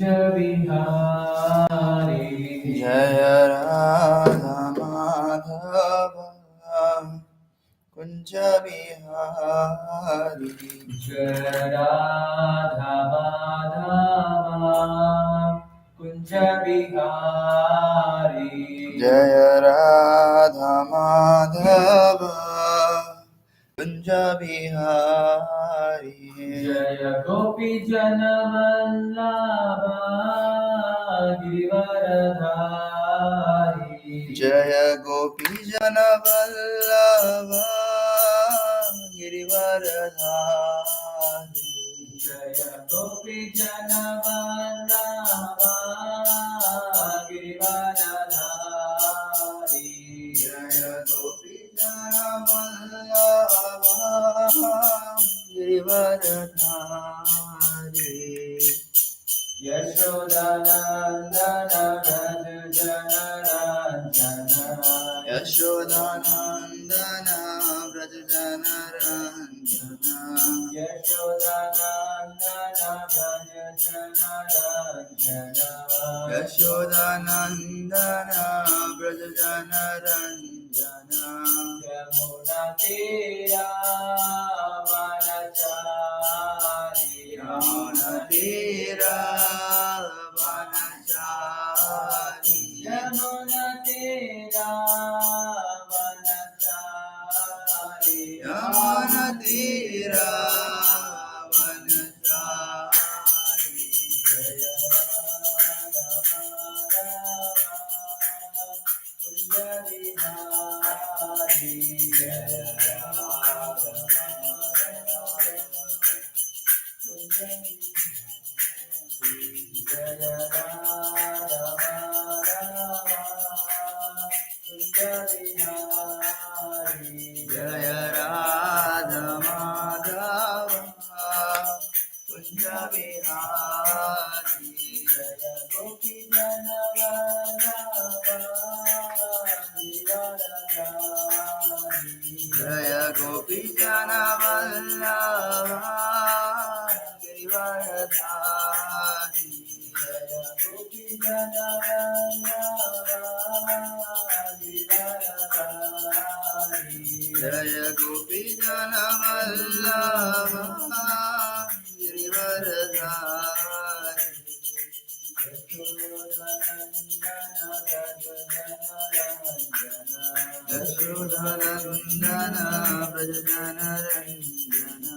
Bihari Jaya Radha Madhava Kunja Bihari Jaya Radha Madhava Kunja Bihari Jaya Radha Madhava Kunja Bihari Jaya Gopi Janavallabha Girivaradhari Jaya Gopi Jana Vallabha Girivaradhari Jaya Gopi Janavallabha Girivaradhari Jaya Gopi Jana Vallabha Girivaradhari Yashodanandana Braj Janaranjana Yashodanandana Braj Jana Ranjana Yashodanandana Braj Janaranjana Yashodanandana Braj Jana Ranjana Yamuna Tira Vanachari Yamuna Tira Vanachari Yamuna Tira Vanachari Yamuna Tira Vanachari Jaya Radha Kunja Bihari Jaya Radha Kunja Jaya Radha Kunja Bihari Jaya Radha Madhava Kunja Bihari Jaya Gopi Janavallabha Girivaradhari Jaya Gopi Jana Vallabha Girivaradhari Jaya Gopi Janavallabha Girivaradhari Jaya Gopi Jana Vallabha Girivaradhari Yashodanandana Braj Jana Ranjana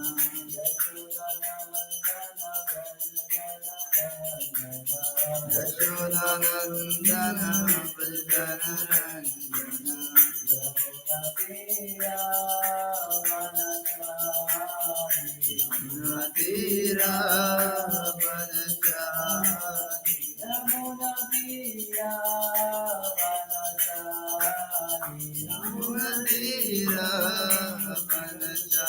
Yashodanandana Braj Jana Ranjana Tira Vanachari Tira Vanachari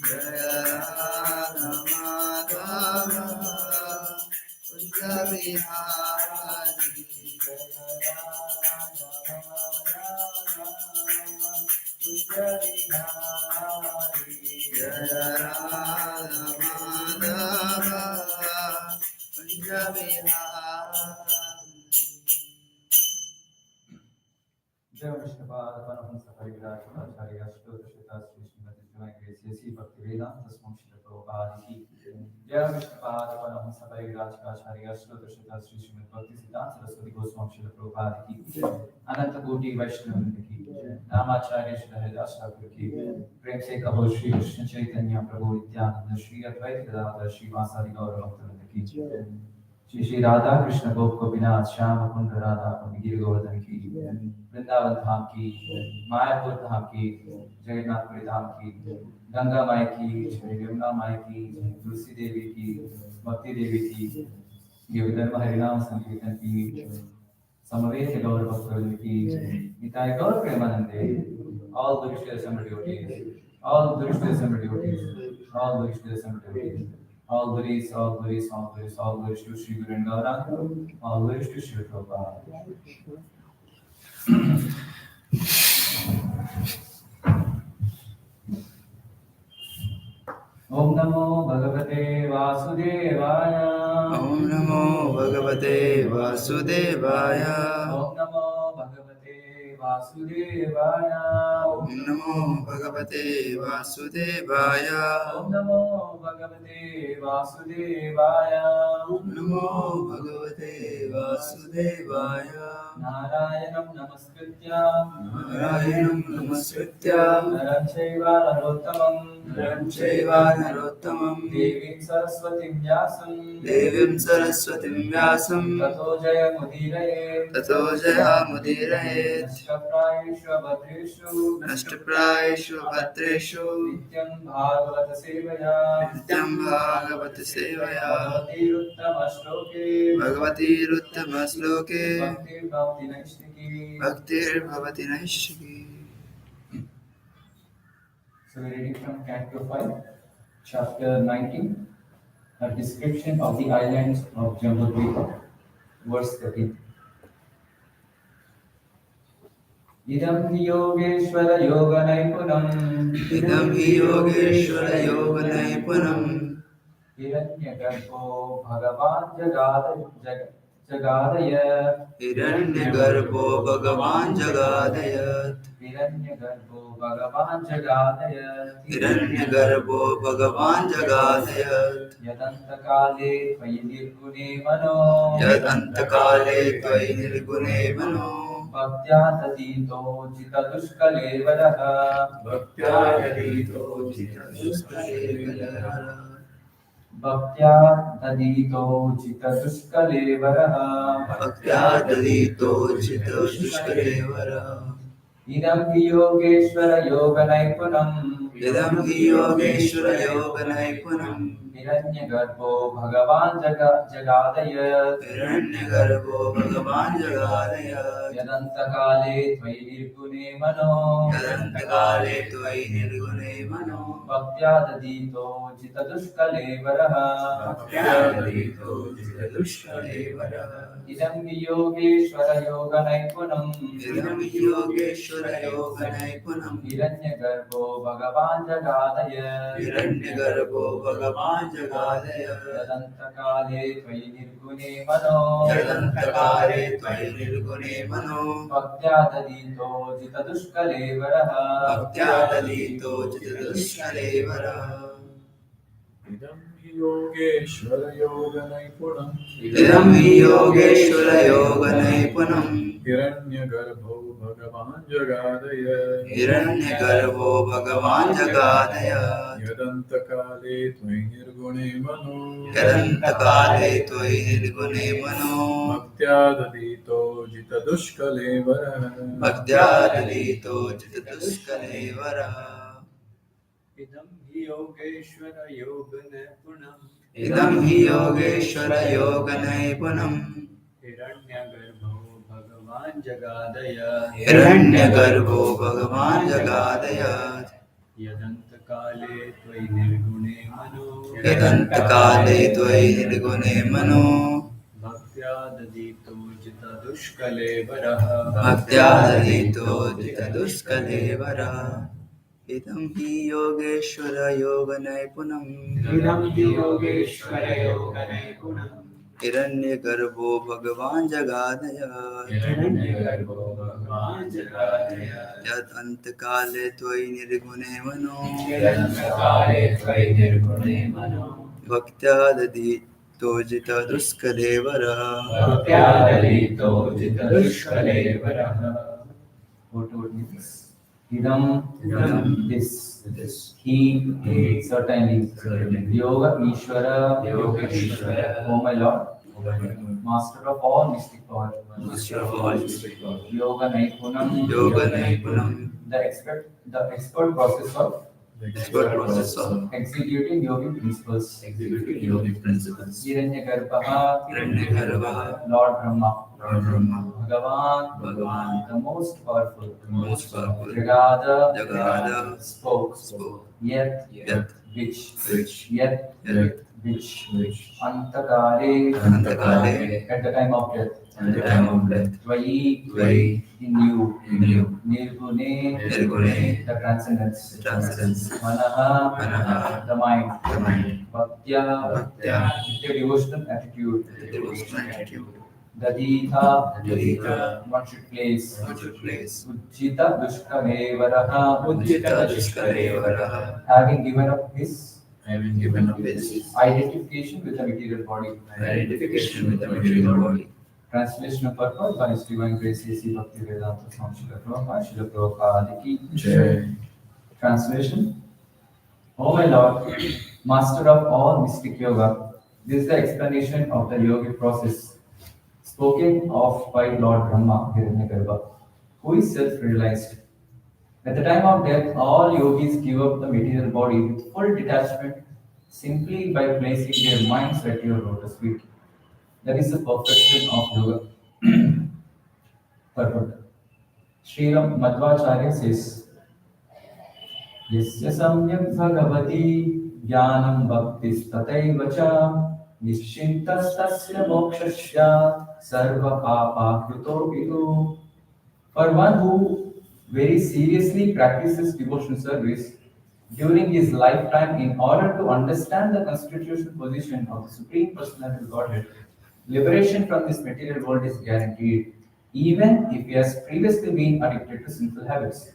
Jaya Radha Madhava Kunja Bihari Jaya Radha Madhava Kunja Bihari Jai Vishnupada Paramahansa Parivirajakaracharya Ashtodashita Sri Srimati Divine Grace Yasi Bhaktivedanta Swami Srila Prabhupada Ki Jai Vishnupada Paramahansa Parivirajakaracharya Ashtodashita Sri Srimati Bhaktisiddhanta Saraswati Goswami Srila Prabhupada Ki Ananta Koti Vaishnavanta Ki Namacharya Shri Haridas Thakur Ki Prem Se Kaho Shri Krishna Chaitanya Prabhu Nityananda Shri Advaita Gadadhar Shri Vasari Gaura Bhaktivinoda Ki Shri Shri Radha Krishna Gop Gopinath Shyama Kunda Radha Kundi Giri Govardhan Ki Vrindavan धाम की मायापुर धाम की जगन्नाथपुरी धाम की गंगा माई की यमुना माई की तुलसी देवी की भक्ति देवी की विधर्म हरिनाम संकीर्तन की समवेत गौर भक्तवृंद की निताय गौर प्रेमानंदे all the Vishnu Assembly devotees, all the Vishnu Assembly devotees, all the Vishnu Assembly devotees, all the Gurus, all the Gurus, all the Gurus, all the Vishnu Shri Guru and Gauranga, all the Vishnu Shri Prabhupada. Namo Bhagavate Vasudevaya. Om Namo Bhagavate Vasudevaya. Om Namo Bhagavate Vasudevaya. Om Namo Bhagavate Vasudevaya. Om Namo Bhagavate Vasudevaya. Om Namo Bhagavate Vasudevaya. Narayanam Namaskritya Narayanam Namaskritya Naram Chaiva Narottamam Naram Chaiva Narottamam Devim Saraswatim Vyasam Devim Saraswatim Vyasam Tato Jayamudiraye Tato Jayamudiraye Nashtaprayeshu Abhadreshu Nashtaprayeshu Bhatreshu Nityam Bhagavata Sevaya Nityam Bhagavata Sevaya Bhagavati Uttama Shloke Bhagavati Ruttama Sloke Bhakti Bhakti Naishtiki. Bhaktir Bhavati Naishiki. So we're reading from Canto 5, chapter 19, a description of the islands of Jambudvipa, verse 13. Idam hi Yogeshwara Yoga Naipunam Idam hi Yogeshwara Yoga Naipunam Hiranyagarbho Bhagavan Jagadaya Hiranyagarbho Bhagavan Jagadayat Hiranyagarbho Bhagavan Jagadaya Hiranyagarbho Bhagavan Jagadayat Yadantakale Tvayi Nirgune Mano Yadantakale Tvayi Nirgune Mano Bhaktya-tadito jita-dushkale-varaha Bhaktya-tadito jita-dushkale-varaha Bhaktya-tadito jita-dushkale-varaha Bhaktya-tadito jita-dushkale-varaha Idam hi Yogeshwara Yoga Naipunam Idam hi Yogeshwara Yoga Naipunam Hiranyagarbho Bhagavan Jagadayat Hiranyagarbho Bhagavan Jagadayat Yadantakale Tvayi Nirgune Mano Yadantakale Tvayi Nirgune Mano Bhaktya-tadito jita-dushkale-varaha Bhaktya-tadito jita-dushkale-varaha Idam hi Yogeshwara Yoga Naipunam Idam hi Yogeshwara Yoga Naipunam Hiranyagarbho Bhagavan Jagadayat Hiranyagarbho Bhagavan Jagadayat Yadantakale Tvayi Nirgune Mano Yadantakale Tvayi Nirgune Mano Bhaktya-tadito jita-dushkale-varaha Bhaktya-tadito jita-dushkale-varaha Idam hi Yogeshwara Yoga Naipunam Idam hi Yogeshwara Yoga Naipunam Hiranyagarbho Bhagavan Jagadaya Hiranyagarbho Bhagavan Jagadayat Yadantakale Tvayi Nirgune Mano Yadantakale Tvayi Nirgune Mano Bhaktya-tadito jita-dushkale-varaha Bhaktya-tadito jita-dushkale-varaha Idam hi Yogeshwara Yoga Naipunam Idam hi Yogeshwara Yoga Naipunam Hiranyagarbho Bhagavan Jagadaya Hiranyagarbho Bhagavan Jagadayat Yadantakale Tvayi Nirgune Mano Yadantakale Tvayi Nirgune Mano Bhaktya-tadito jita-dushkale-varaha Bhaktya-tadito jita-dushkale-varaha Idam hi Yogeshwara Yoga Naipunam Idam hi Yogeshwara Yoga Naipunam Hiranyagarbho Bhagavan Jagadayat Hiranyagarbho Bhagavan Jagadaya Yadantakale Tvayi Nirgune Mano Yadantakale Tvayi Nirgune Mano Bhaktya-tadito jita-dushkale-varaha Bhaktya-tadito jita-dushkale-varaha What would means? Idam, Idam, this, this, he, he, certainly, certainly, Yoga Ishvara, Yoga Ishvara, O my Lord, O my Lord, Master of all mystic power, Master of all mystic power, Yoga Naipunam, Yoga Naipunam the expert process of Expert process of executing yogic principles. executing yogic principles. Hiranyagarbha, Hiranyagarbha Lord Brahma, Lord Brahma Bhagavan, Bhagavan the most powerful, the most powerful Jagada, spoke, yet, Yat which, Yat which, which Antakale, Antakale at the time of death, at the time of death. Tvayi, in you, Nirgune, the The transcendence, transcendence. Manaha, the mind, Bhaktya, Bhaktya, with a devotional attitude, the devotional attitude. Dadita, one should place, Ujjita Dushkarevaraha, Ujjita Dushkarevaraha, having given up his having given up his identification with the material body. identification with the material body. Translation of purport by His Divine Grace A.C. Bhaktivedanta Swami Srila Prabhupada, Srila Prabhupada Ki Jai. Translation. O my Lord, Master of all mystic yoga, this is the explanation of the yogic process spoken of by Lord Brahma, Hiranyagarbha, who is self-realized. At the time of death, all yogis give up the material body with full detachment simply by placing their minds at your lotus feet. That is the perfection of yoga. Purport. Sriram Madhvacharya says, Yasya samyak bhagavati jnanam bhaktis tataiva cha nischintastasya mokshasya sarva papa kruto vidu. For one who very seriously practices devotional service during his lifetime in order to understand the constitutional position of the Supreme Personality of Godhead, liberation from this material world is guaranteed, even if he has previously been addicted to sinful habits.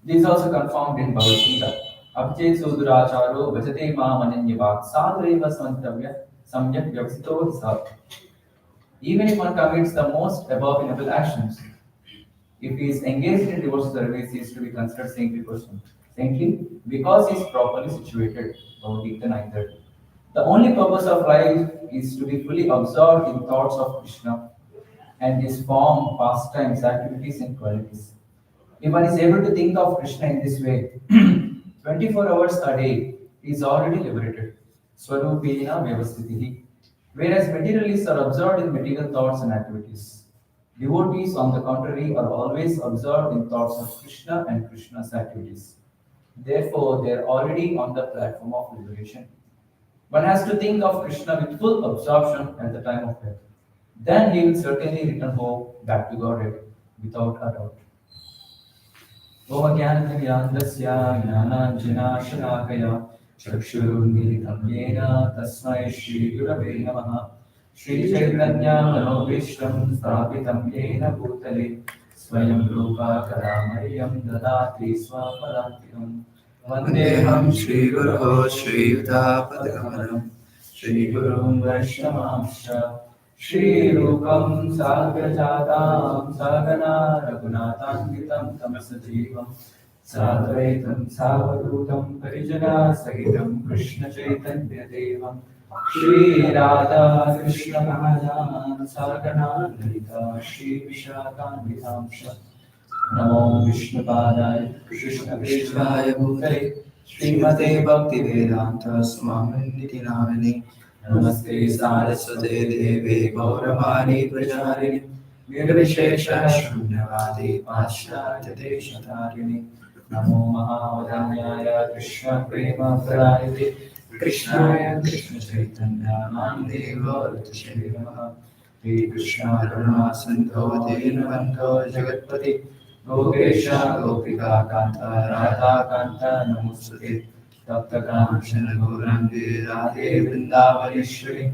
This is also confirmed in Bhagavad Gita. Abhijay Suduracharo Vajate Mamananyavad Sadhureva Santavya Samyak Vyavasito Hisab. Even if one commits the most abominable actions, if he is engaged in devotional service, he is to be considered saintly person. Saintly because he is properly situated. Bhagavad Gita 9:30. The only purpose of life is to be fully absorbed in thoughts of Krishna and his form, pastimes, activities, and qualities. If one is able to think of Krishna in this way, 24 hours a day, he is already liberated. Swarupena Vyavastitihi. Whereas materialists are absorbed in material thoughts and activities. Devotees, on the contrary, are always absorbed in thoughts of Krishna and Krishna's activities. Therefore, they are already on the platform of liberation. One has to think of Krishna with full absorption at the time of death. Then he will certainly return home back to Godhead without a doubt. Om Jnanandasya Jnananjanashakaya Chakshurunmilitam Yena Tasmai Shri Gurave Namaha Shri Chaitanya Manobhishtam Sthapitam Yena Bhutale Swayam Rupa Kalamayam Dadati Swapadantikam Vandeham Shri Guru Shri Yuta Padakamalam Shri Gurum Vaishnavamsha Shri Rupam Sagrajatam Sagana Raghunatangitam Tamsajivam Sadvaitam Savadutam Parijana Sahitam Krishna Chaitanya Devam Shri Radha Krishna Mahajan Sagana Lalita Shri Vishakanitamsha Namo Vishnupadaya Krishna Krishnaya Bhutale Srimate Bhaktivedanta Swami Niti Namini Namaste Saraswate Deve Gauravani Pracharini Nirvishesha Shunyavadi Paschatya Deshatarini Namo Mahavadanyaya Krishna Prema Pradayate Krishnaya Krishna Chaitanya Namde Gauratashe Namaha Shri Krishna Karuna Sindho Dinavantho Jagatpati Gopesha Gopika Kanta Radha Kanta Namustate Tapta Kamshana Gaurandi Radhe Vrindavaneshwari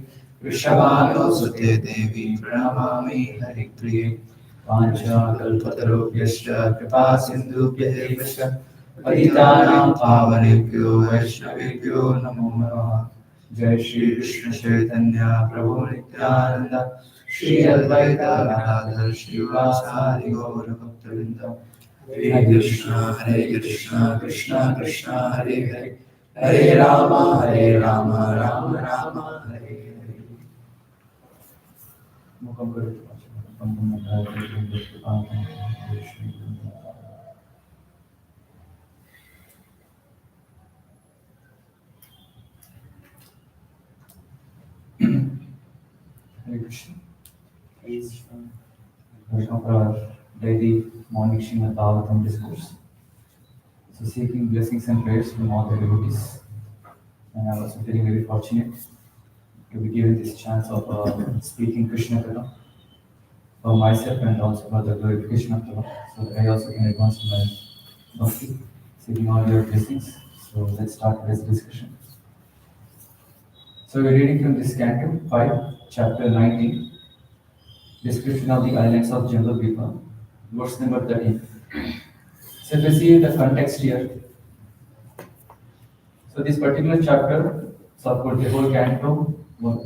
Vrishabhano Sute Devi Pranamami Haripriye Pancha Kalpatarubhyascha Kripa Sindhubhya Evascha Patitanam Pavanebhyo Vaishnavebhyo Namo Namaha Jai Shri Krishna Chaitanya Prabhu Nityananda Shri Advaita Gadadhar Srivasadi Gaura Bhaktavinda Hare Krishna, Krishna Krishna, Hare Hare, Hare Rama, Rama Rama, Hare Hare. Mukam Karoti Hare Krishna. Please for our daily morning Srimad Bhagavatam discourse. So seeking blessings and prayers from all the devotees. And I'm also feeling very fortunate to be given this chance of speaking Krishna Katha for myself and also for the glorification of the Lord, so that I also can advance my bhakti, seeking all your blessings. So let's start today's discussion. So we're reading from this canto 5, chapter 19, description of the islands of Jungle People, verse number 13. So if you see the context here, so this particular chapter supports the whole canto,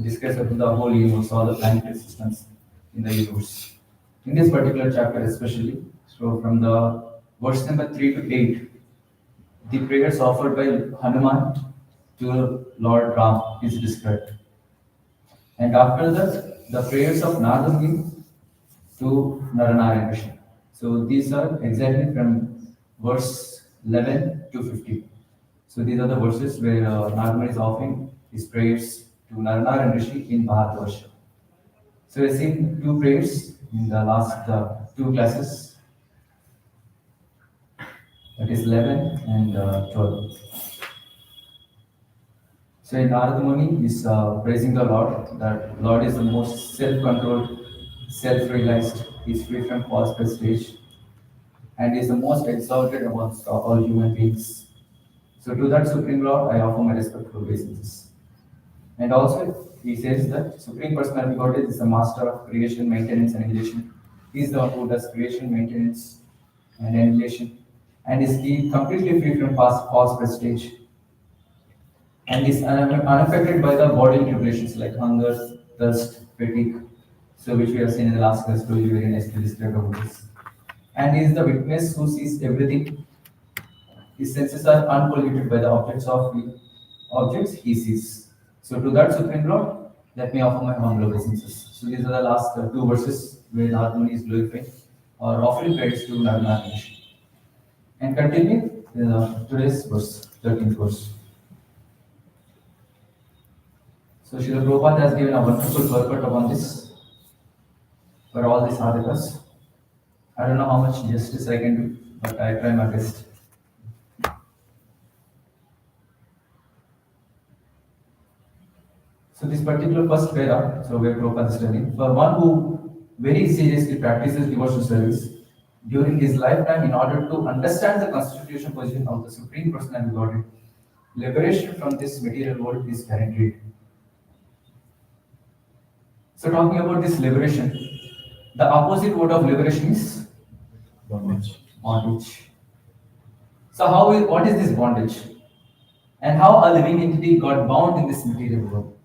discusses the whole universe, all the planetary systems in the universe. In this particular chapter especially, so from the verse number 3 to 8, the prayers offered by Hanuman to Lord Ram is described. And after that, the prayers of Narada to Naranarayan Rishi. So these are exactly from verse 11 to 15. So these are the verses where Narada is offering his prayers to Naranarayan Rishi in Bharatvarsha. So we've seen two prayers in the last two classes, that is 11 and 12. So in Narada Muni is praising the Lord, that Lord is the most self-controlled, self-realized, he is free from false prestige, and is the most exalted amongst all human beings. So to that Supreme Lord, I offer my respectful obeisances. And also, he says that Supreme Personality Godhead is the master of creation, maintenance, and annihilation. He is the one who does creation, maintenance, and annihilation, and is completely free from false prestige, and is unaffected by the bodily tribulations like hunger, thirst, fatigue. So, which we have seen in the last class, very nicely described about this. And he is the witness who sees everything. His senses are unpolluted by the objects he sees. So to that Supreme Lord, let me offer my humble obeisances. So these are the last two verses where Narada is glorified or offering praise to Narayana. And continue today's verse, 13th verse. So Srila Prabhupada has given a wonderful purport upon this for all these sadhakas. I don't know how much justice I can do, but I try my best. So this particular first para, so where Prabhupada is telling, for one who very seriously practices devotional service during his lifetime in order to understand the constitutional position of the Supreme Personality Godhead, liberation from this material world is guaranteed. So talking about this liberation, the opposite word of liberation is Bondage. bondage. So what is this bondage? And how a living entity got bound in this material world?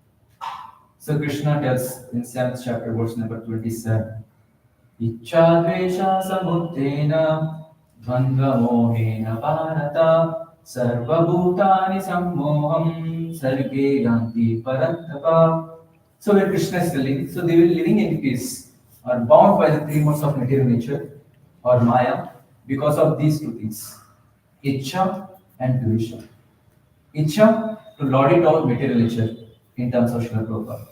So Krishna tells in 7th chapter, verse number 27, Ichchadvesha samuttena dvandva mohena bharata sarvabhutani sammoham sarge yanti parantapa. So where Krishna is telling, so the living entities are bound by the three modes of material nature or Maya because of these two things, Ichcha and Dvesha. Ichcha, to lord it over material nature in terms of Srila Prabhupada,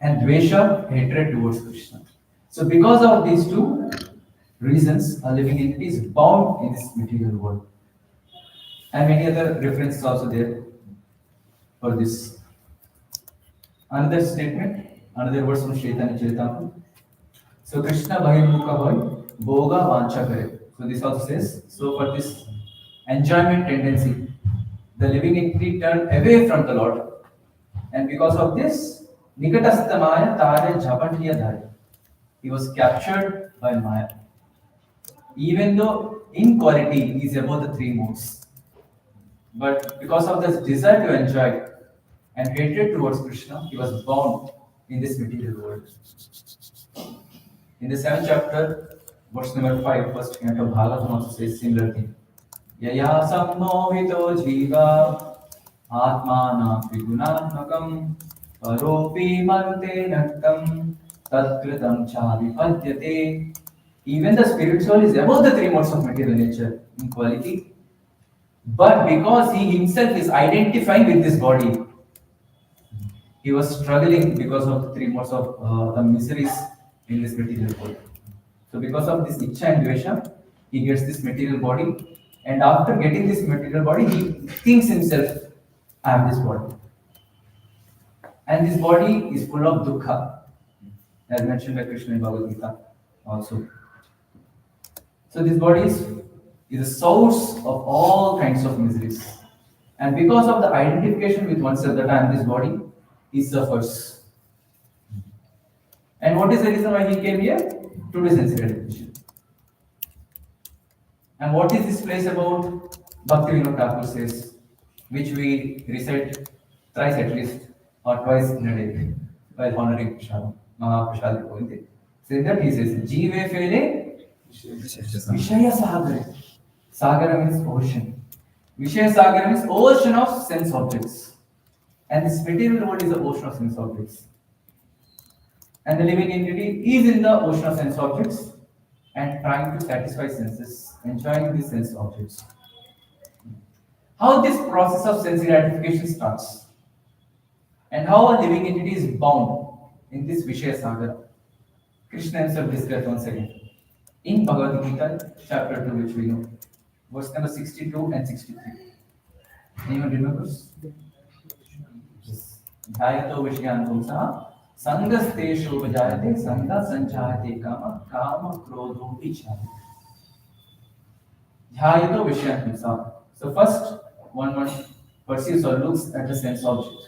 and Dvesha, hatred towards Krishna. So because of these two reasons, a living entity is bound in this material world. And many other references also there for this. Another statement, another verse from Chaitanya Charitamrita. So Krishna Bahirmukha hoy, Bhoga Vancha kare. So this also says, so for this enjoyment tendency, the living entity turned away from the Lord. And because of this, Nikatastamaya Tare Japantiya Dhari. He was captured by Maya. Even though in quality he is above the three modes. But because of this desire to enjoy and hatred towards Krishna, he was bound in this material world. In the 7th chapter, verse number 5, first canto of Bhagavatam also says similar thing. Yaya sammohito jiva atmana vigunatmakam paropi marute naktam tatkritam chavipadyate. Even the spirit soul is above the three modes of material nature in quality, but because he himself is identifying with this body, he was struggling because of the three modes of the miseries in this material world. So because of this Ichcha and Dvesha, he gets this material body, and after getting this material body, he thinks himself, I am this body. And this body is full of dukkha, as mentioned by Krishna in Bhagavad Gita. also. So this body is a source of all kinds of miseries. And because of the identification with oneself that I am this body, he suffers. And what is the reason why he came here? To do sense gratification. And what is this place about? Bhakti Vinod Thakur says, which we recite thrice at least, or twice in a day, while honoring Prashad, Mahaprasad Govinda. So that he says, Jive Fele Vishaya Sagara. Sagara means ocean. Vishaya Sagara means ocean of sense objects. And this material world is the ocean of sense objects. And the living entity is in the ocean of sense objects and trying to satisfy senses, enjoying these sense objects. How this process of sense gratification starts, and how a living entity is bound in this Vishaya Sagar. Krishna himself described once again in Bhagavad Gita, chapter 2, which we know, verse number 62 and 63. Anyone remembers? Yes. Dhyato Vishyan Pumsa Sangasteshu Vajayate Sanga Sanchayate Kama Kama Krodho Vichayate. Dhyato Vishyan Pumsa. So first, one perceives or looks at the sense object.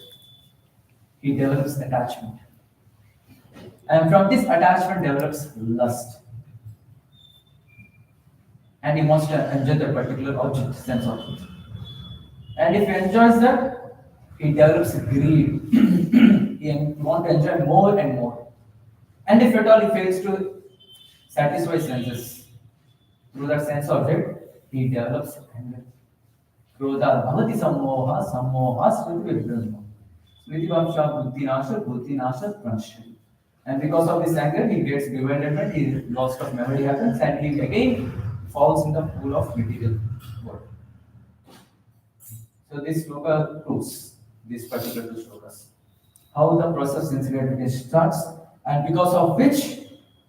He develops attachment. And from this attachment develops lust. And he wants to enjoy that particular object, sense object. And if he enjoys that, he develops greed. He wants to enjoy more and more. And if at all he fails to satisfy senses through that sense object, he develops anger. Krodha bhavati sammoha sammoha smriti vibhrama. Smriti vamsha buddhi nasha pranashya. And because of this anger, he gets bewilderment, he loss of memory happens, and he again falls in the pool of material world. So this sloka proves these particular two slokas. How the process of sense gratification starts, and because of which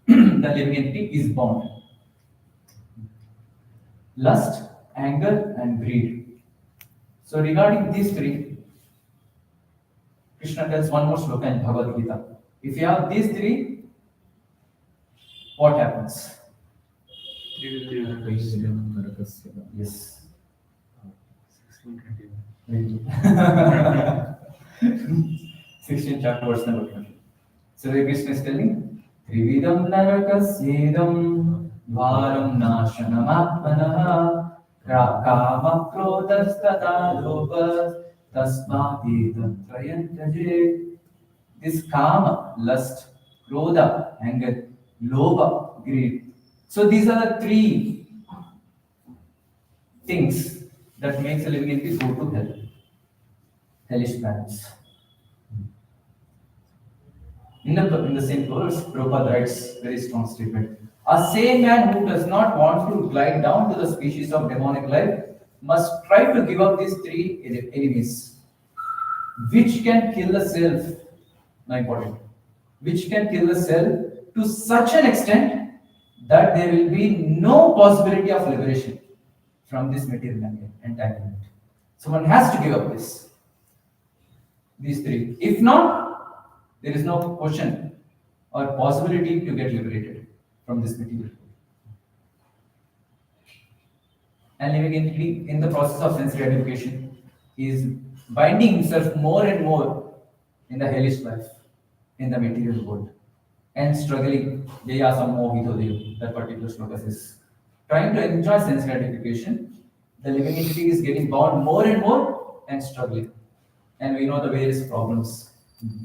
the living entity is bound. Lust, anger, and greed. So regarding these three, Krishna tells one more sloka in Bhagavad Gita. If you have these three, what happens? Yes. 16th chapter, verse number 20. So the Krishna is telling, Trividam narakasyedam varam nashanam atmanah kama krodastata lobas tasmati tatrayantaje. This kama, lust, krodha, anger, lobha, greed. So these are the three things that makes a living entity go to hell, hellish planets. In the same verse, Prabhupada writes very strong statement. A sane man who does not want to glide down to the species of demonic life must try to give up these three enemies, which can kill the self. Now important. Which can kill the self to such an extent that there will be no possibility of liberation from this material entanglement. So one has to give up these three. If not, there is no question or possibility to get liberated from this material. And living entity in the process of sense gratification is binding himself more and more in the hellish life, in the material world, and struggling. Jaya sammohito dev, that particular sloka says. Trying to enjoy sense gratification, the living entity is getting bound more and more and struggling. And we know the various problems.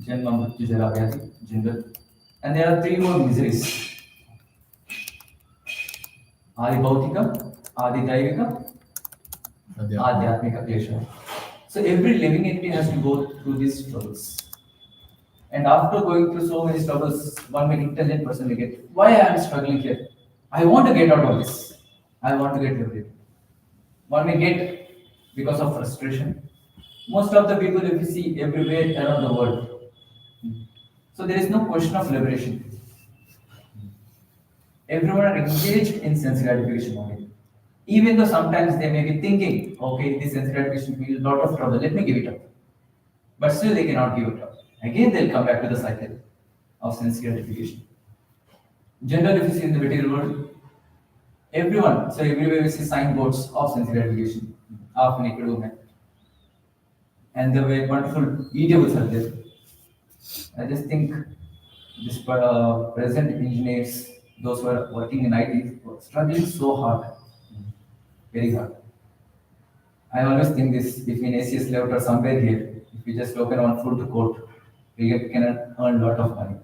Janma, Mrityu, Jara, Vyadhi, Jindal. And there are three more miseries. Adi Bhautika, Adi Daivika, Adhyatmika Klesha. So every living entity has to go through these struggles. And after going through so many struggles, one may intelligent person will get, why I am struggling here? I want to get out of this. I want to get liberated. One may get because of frustration. Most of the people, if you see everywhere around the world, so there is no question of liberation. Everyone are engaged in sense gratification only. Even though sometimes they may be thinking, okay, this sense gratification will be a lot of trouble, let me give it up. But still they cannot give it up. Again they'll come back to the cycle of sense gratification. Generally, if you see in the material world, everyone, so everywhere we see signboards of sensory education, of naked women, and the way wonderful videos are there. I just think this present engineers, those who are working in IT, are struggling so hard, very hard. I always think this between ACS layout or somewhere here, if you just open one food court, can earn a lot of money.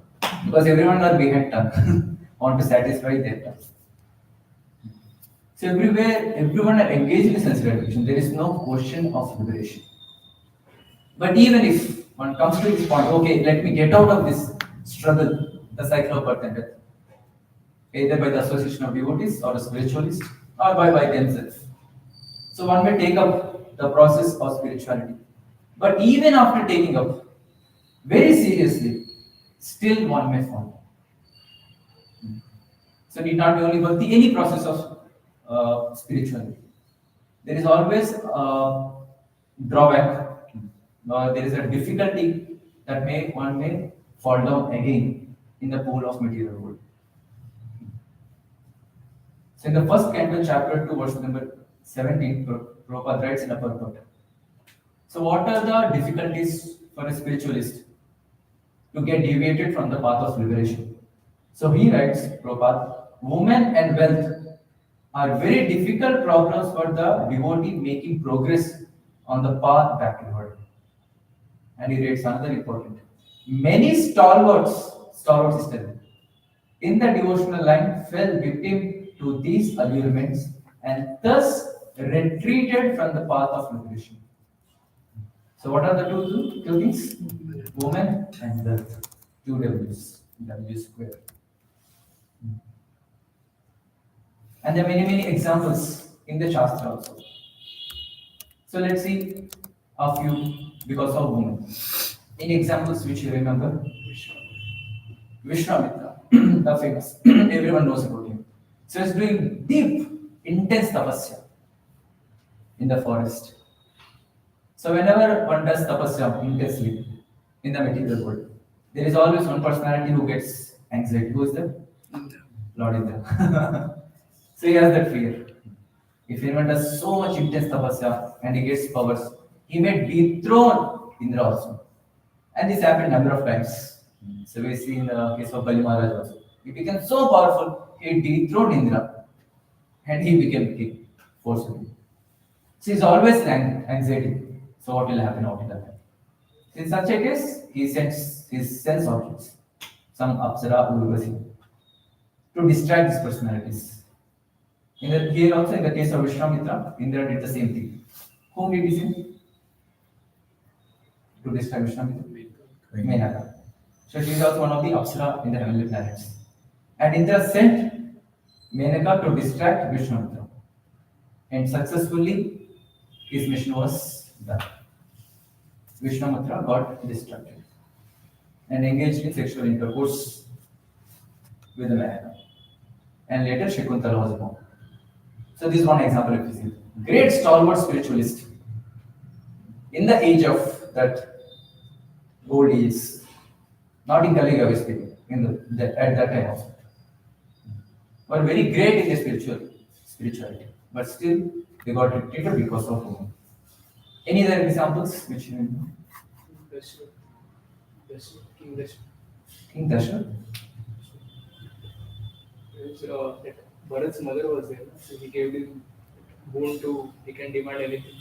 Because everyone are behind turn, want to satisfy their turn. So everywhere, everyone are engaged in sensory education. There is no question of liberation. But even if one comes to this point, okay, let me get out of this struggle, the cycle of birth and death, either by the association of devotees or a spiritualist or by themselves. So one may take up the process of spirituality. But even after taking up very seriously, still one may fall. So need not be only bhakti, any process of spirituality. There is always a drawback. There is a difficulty that one may fall down again in the pool of material world. So in the first canto, chapter 2, verse number 17, Prabhupada writes in a purport. So what are the difficulties for a spiritualist to get deviated from the path of liberation? So he writes, Prabhupada, women and wealth are very difficult problems for the devotee making progress on the path backward. And he writes another important. Many stalwarts system in the devotional line fell victim to these allurements and thus retreated from the path of liberation. So what are the two things? Woman and wealth. Two W's. W square. And there are many examples in the Shastra also. So let's see a few because of women. In examples which you remember, Vishwamitra, the famous, everyone knows about him. So he's doing deep, intense tapasya in the forest. So whenever one does tapasya intensely in the material world, there is always one personality who gets anxiety. Who is that? Lord Indra. So he has that fear. If anyone does so much intense tapasya and he gets powers, he may dethrone Indra also. And this happened a number of times. So we see in the case of Bali Maharaj also. He became so powerful, he dethroned Indra and he became king forcibly. So he's always in anxiety. So what will happen? What will happen? In such a case, he sends his sense objects, some Apsara Urvasi, to distract these personalities. Here also in the case of Vishwamitra, Indra did the same thing. Whom did he send? To distract Vishwamitra? Menaka. So she is also one of the Apsara in the heavenly planets. And Indra sent Menaka to distract Vishwamitra. And successfully, his mission was done. Vishwamitra got distracted and engaged in sexual intercourse with the Menaka. And later Shakuntala was born. So this is one example of this. Great stalwart spiritualist in the age of that old age, not in Kali Yuga speaking, at that time also, were very great in the spirituality, but still they got retreated because of women. Any other examples which you know? King Dash. King Dasha? Bharat's mother was there, so he gave him boon to, he can demand anything.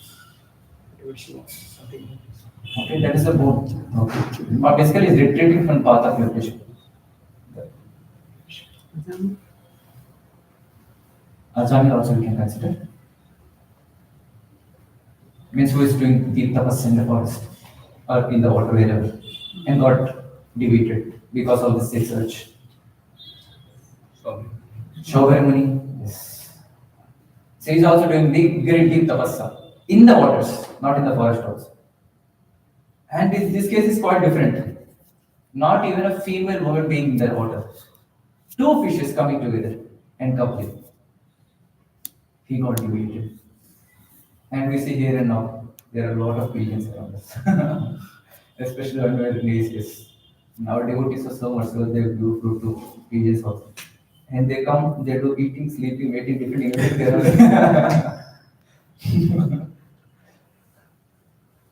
Vishnu, something like this. Okay, that is a boon. Okay. But basically is retreating from path of liberation. Ajami also we can consider. Means who is doing deep tapas in the forest or in the water wherever and got defeated because of the sex urge. Shobhara Muni, yes. So he is also doing very deep tapasya in the waters, not in the forest also. And this case is quite different. Not even a female woman being in the water. Two fishes coming together and coupling. He got defeated. And we see here and now, there are a lot of pigeons around us. Especially when we are in ACS. Now devotees are so much, so they do fruit to pigeons also. And they come, they do eating, sleeping, mating, different events.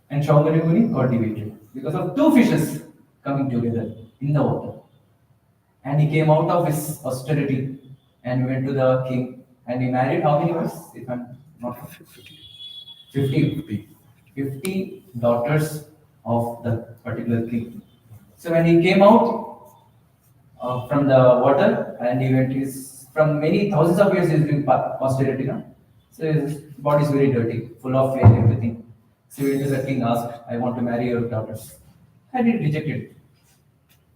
And Shaumani Muni got deviated because of two fishes coming together in the water. And he came out of his austerity and went to the king and he married how many wives? If I'm not wrong? 50 daughters of the particular king. So when he came out from the water and he went his from many thousands of years he's doing austerity now. So his body is very dirty, full of hair, everything. So he went to the king, asked, I want to marry your daughters. And he rejected.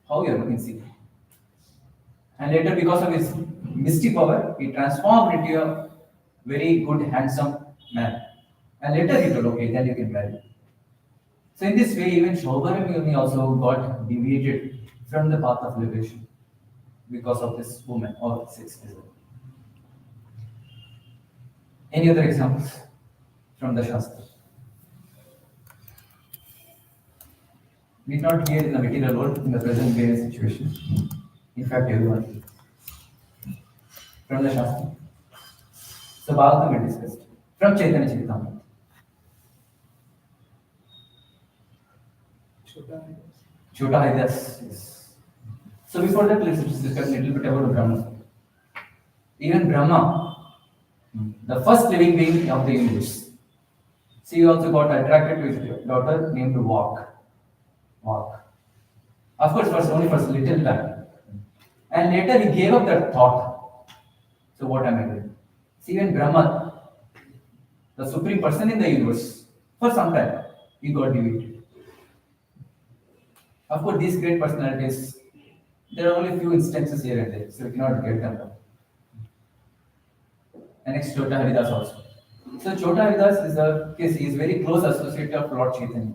How you are looking sick? And later, because of his mystic power, he transformed into a very good, handsome man. And later he told, okay, then you can marry. So in this way, even Shobhara Muni also got deviated from the path of liberation because of this woman or sex desire. Any other examples from the Shastra? Need not here in the material world, in the present day situation. In fact, everyone. From the Shastra. So Bhagavatam we discussed. From Chaitanya Charitamrita. Chota Haridas. Yes. So before that, let's discuss a little bit about Brahma. Even Brahma, the first living being of the universe. So he also got attracted to his daughter named Walk. Of course, first only for a little time. And later he gave up that thought. So what am I doing? See, even Brahma, the supreme person in the universe, for some time, he got deviated. Of course, these great personalities, there are only a few instances here and there, so we cannot get them down. And next, Chota Haridas also. So Chota Haridas is a case, he is very close associate of Lord Chaitanya.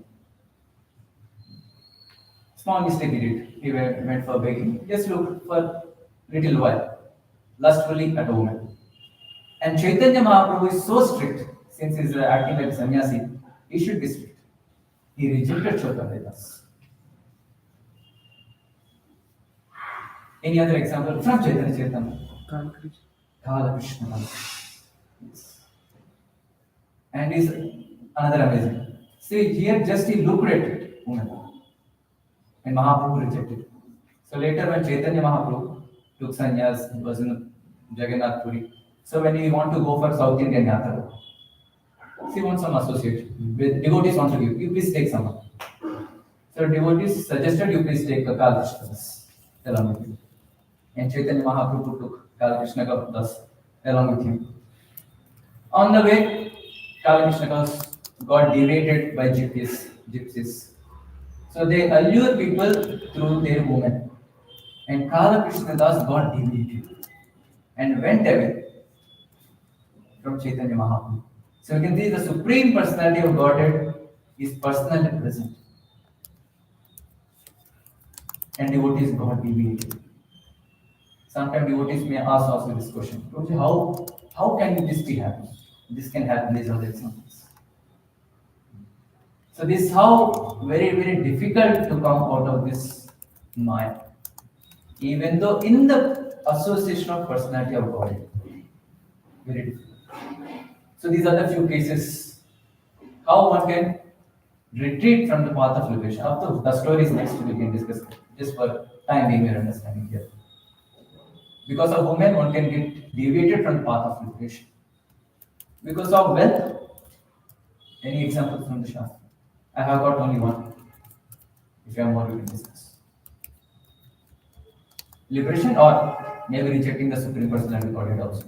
Small mistake he did. He went for begging. Just looked for a little while, lustfully at a woman. And Chaitanya Mahaprabhu is so strict, since he is acting like sannyasi, he should be strict. He rejected Chota Haridas. Any other example from Chaitanya Charitamrita? Charu Krishnacharan. Yes. And is another amazing. See, here just he looked at woman. And Mahaprabhu rejected. So later when Chaitanya Mahaprabhu took sannyas, he was in Jagannath Puri. So when he want to go for South Indian Yatra, he wants some associate. With devotees want to give, you please take someone. So devotees suggested you please take Kal Krishnadas along with you. And Chaitanya Mahaprabhu took Kal Krishnadas along with him. On the way, Kal Krishnadas got deviated by gypsies. So they allure people through their women. And Kala Krishnadas got deviated and went away from Chaitanya Mahaprabhu. So you can see the Supreme Personality of Godhead is personally present. And devotees got deviated. Sometimes devotees may ask also this question, how can this be happen? This can happen, these are the examples. So this is how very, very difficult to come out of this Maya. Even though in the association of personality of God, very difficult. So these are the few cases how one can retreat from the path of liberation. Of course, the story is next we can discuss just for time being your understanding here. Because of women, one can get deviated from the path of liberation. Because of wealth, any examples from the Shastra? I have got only one. If you have more, we can discuss. Liberation or maybe rejecting the Supreme Personality of Godhead also.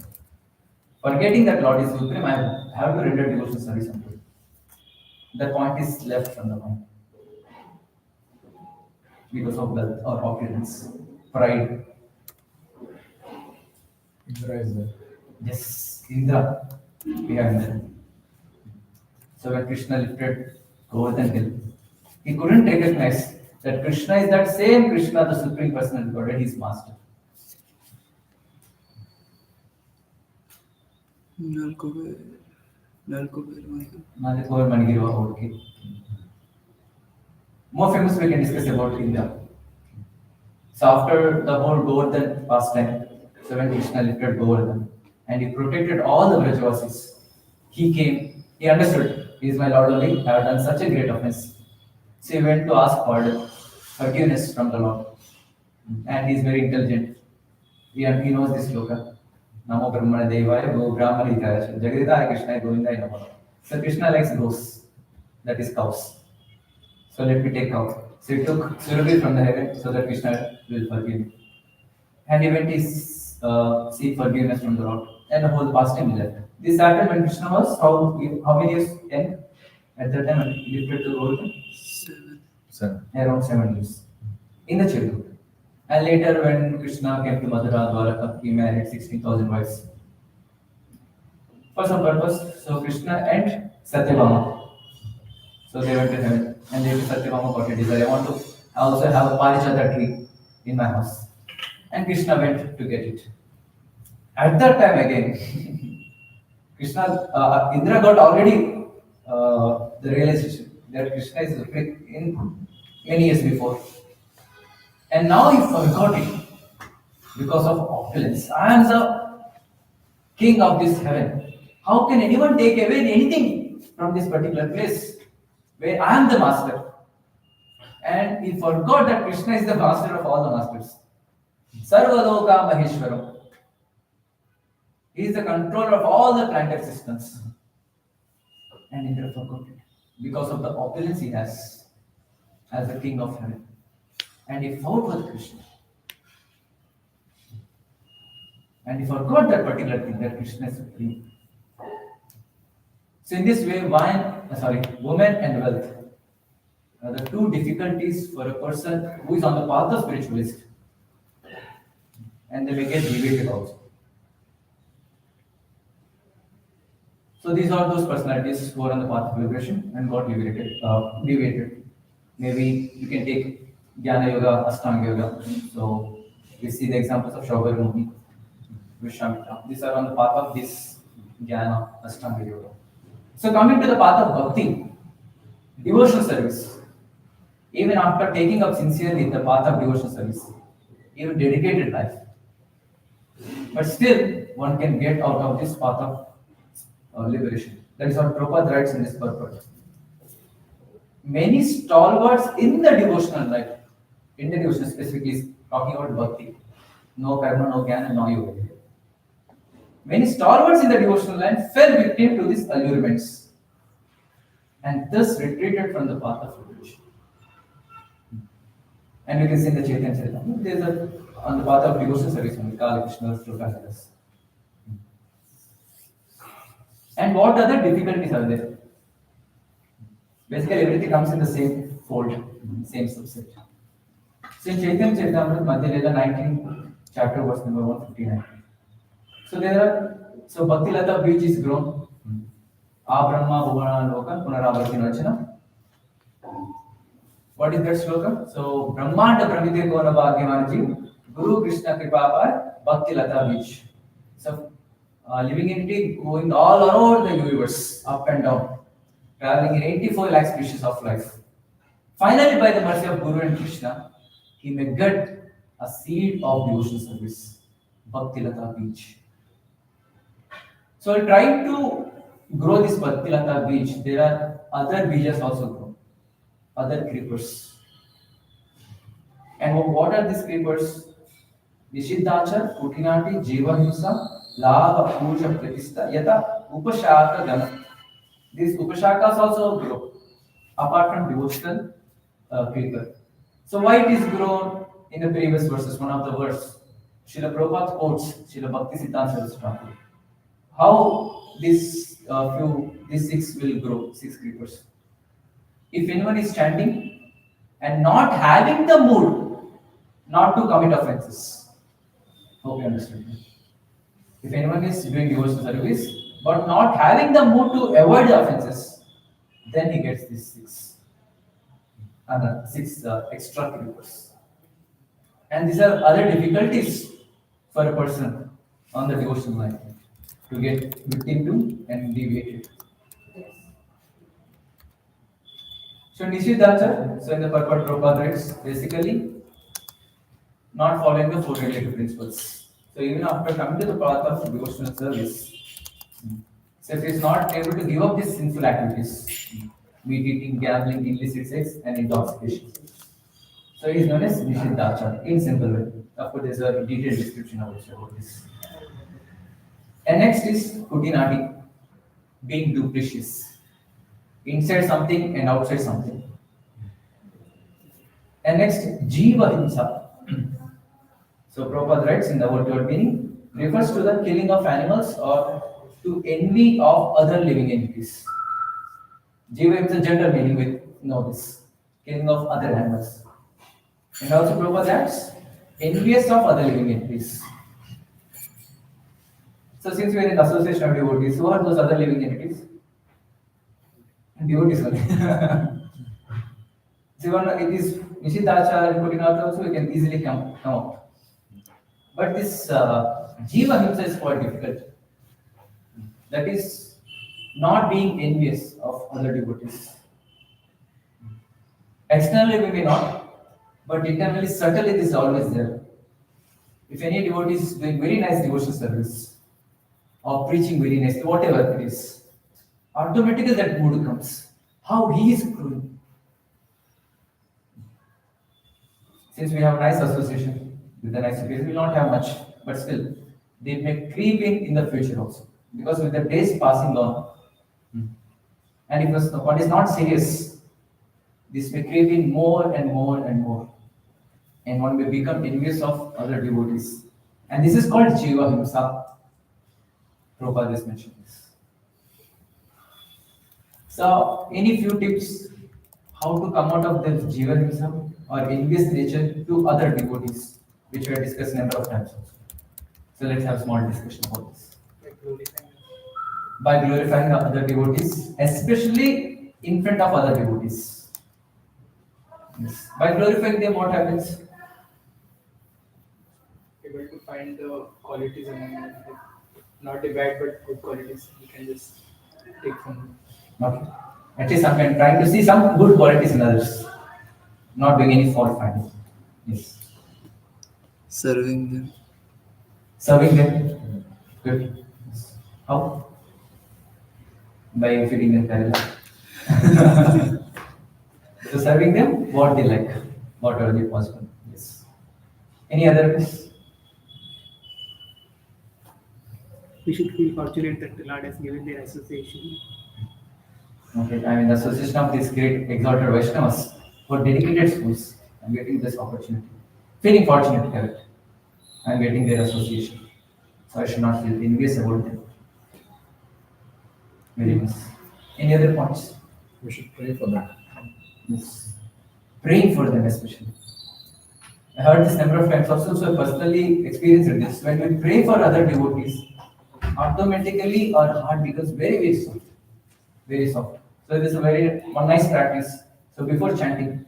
Forgetting that Lord is Supreme, I have to render devotional service unto Him. That point is left from the mind. Because of wealth or opulence, pride. Indra is there. Yes, Indra. We have Indra. So when Krishna lifted Govardhan hill, he couldn't recognize that Krishna is that same Krishna, the Supreme Personality of Godhead, his master. More famous we can discuss about Indra. So after the whole Govardhan pastime, So when Krishna lifted Govardhan and he protected all the Brajavasis, he came, he understood, he is my Lord only, I have done such a great offense. So he went to ask pardon, forgiveness from the Lord. And he is very intelligent. He knows this sloka. Namo Brahmana Devaya Go Brahmana Hitaya Jagadita Krishna Govinda Namo. So Krishna likes goats, that is cows. So let me take cow. So he took Surabhi from the heaven so that Krishna will forgive him. And he went to seek forgiveness from the Lord. And the whole past time he left. This happened when Krishna was how many years? 10? At that time when he lifted the world? 7. Around 7 years. In the childhood. And later when Krishna came to Mathura, Dwaraka, he married 16,000 wives. For some purpose, so Krishna and Satyabhama. So they went to heaven. And later Satyabhama got a desire. I also have a Parichata tree in my house. And Krishna went to get it. At that time again, Indra got already the realization that Krishna is a prick in many years before. And now he forgot it because of opulence. I am the king of this heaven. How can anyone take away anything from this particular place where I am the master? And he forgot that Krishna is the master of all the masters. Sarvaloka Maheshwaram. He is the controller of all the planet existence. And Indra forgot it because of the opulence he has as the king of heaven. And he fought with Krishna. And he forgot that particular thing, that Krishna is supreme. So in this way, woman and wealth are the two difficulties for a person who is on the path of spiritualist. And they may get deviated also. So these are those personalities who are on the path of liberation and got deviated. Maybe you can take Jnana Yoga, Ashtanga Yoga. So we see the examples of Shaubhar Muni, Vishwamitra. These are on the path of this Jnana, Ashtanga Yoga. So coming to the path of Bhakti, devotional service. Even after taking up sincerely the path of devotional service, even dedicated life, but still one can get out of this path of liberation. That is what Prabhupada writes in this purport. Many stalwarts in the devotional life, in the devotional specifically is talking about bhakti, no karma, no jnana, no yoga. Many stalwarts in the devotional line fell victim to these allurements and thus retreated from the path of liberation. And you can see in the Chaitanya Charitamrita, there is on the path of devotional service only, Kala Krishna, Sloka. And what other difficulties are there? Basically, everything comes in the same fold, same subset. So in Chaitanya Charitamrita, Madhya Lila 19, chapter verse number 159. So Bhakti Lata beach is grown. Abrahma Bhuvana Loka Punaravarti Rachana. What is that sloka? So Brahmanda Pramite Kona Bhagyavan Jeev Guru Krishna Kripa Par Bhakti Lata beach. So living entity going all around the universe, up and down, traveling in 84 lakh species of life. Finally, by the mercy of Guru and Krishna, he may get a seed of devotional service, Bhakti Lata beach. So trying to grow this Bhakti Lata beach, there are other beaches also grown, other creepers. And what are these creepers? Nishiddhacha, Kutinati, Jiva Himsa, Labha, Puja, Pratista, Yata, Upashaka, Gana. These Upashakas also grow, apart from devotional creeper. So why it is grown in the previous verses, one of the verse, Srila Prabhupada quotes Srila Bhakti Siddhanta Saraswati Thakur. How these six will grow, six creepers. If anyone is chanting and not having the mood not to commit offenses, hope you understand. If anyone is doing devotional service but not having the mood to avoid the offenses, then he gets these six extra creepers. And these are other difficulties for a person on the devotional life to get victim to and deviated. So Nishiddhacha, so in the purport Prabhupada writes, basically not following the four related principles. So even after coming to the path of devotional service, so if he is not able to give up these sinful activities, meat eating, gambling, illicit sex, and intoxication, so he is known as Nishiddhachar in simple way. Of course, there's a detailed description about this. And next is Kutinati, being duplicitous, inside something and outside something. And next, Jiva Himsa. So Prabhupada writes in the word meaning, refers to the killing of animals or to envy of other living entities. Jiva is a general meaning with this, killing of other animals. And also Prabhupada adds, envious of other living entities. So since we are in the association of devotees, who are those other living entities? Devotees only. So it is Nishiddhachar and putting out also, we can easily come out. But this Jiva Himsa is quite difficult. That is not being envious of other devotees. Externally we may not, but internally certainly this is always there. If any devotee is doing very nice devotional service or preaching very nice, whatever it is, automatically that mood comes. How he is growing. Since we have a nice association with the nice people, we will not have much, but still, they may creep in the future also. Because with the days passing on, and if one is not serious, this may creep in more and more and more. And one may become envious of other devotees. And this is called Jiva Himsa. Prabhupada has mentioned this. So, any few tips how to come out of the Jiva Himsa or envious nature to other devotees, which we have discussed a number of times also. So, let's have a small discussion about this. By glorifying other devotees, especially in front of other devotees. Yes. By glorifying them, what happens? Able to find the qualities in them, not the bad but good qualities. You can just take from them. Okay. At least I'm trying to see some good qualities in others, not doing any fault finding. Yes. Serving them. Serving them. Good. Yes. How? By feeding them Kerala. So serving them what they like, whatever they possible. Yes. Any other ways? We should feel fortunate that the Lord has given their association. Okay, I mean the association of these great exalted Vaishnavas for dedicated schools. I'm getting this opportunity. Feeling fortunate, correct. I'm getting their association. So I should not feel envious about them. Very nice. Any other points? We should pray for them. Yes. Praying for them especially. I heard this number of times also, so I personally experienced this. When we pray for other devotees, automatically our heart becomes very, very soft. Very soft. So this is one nice practice. So before chanting,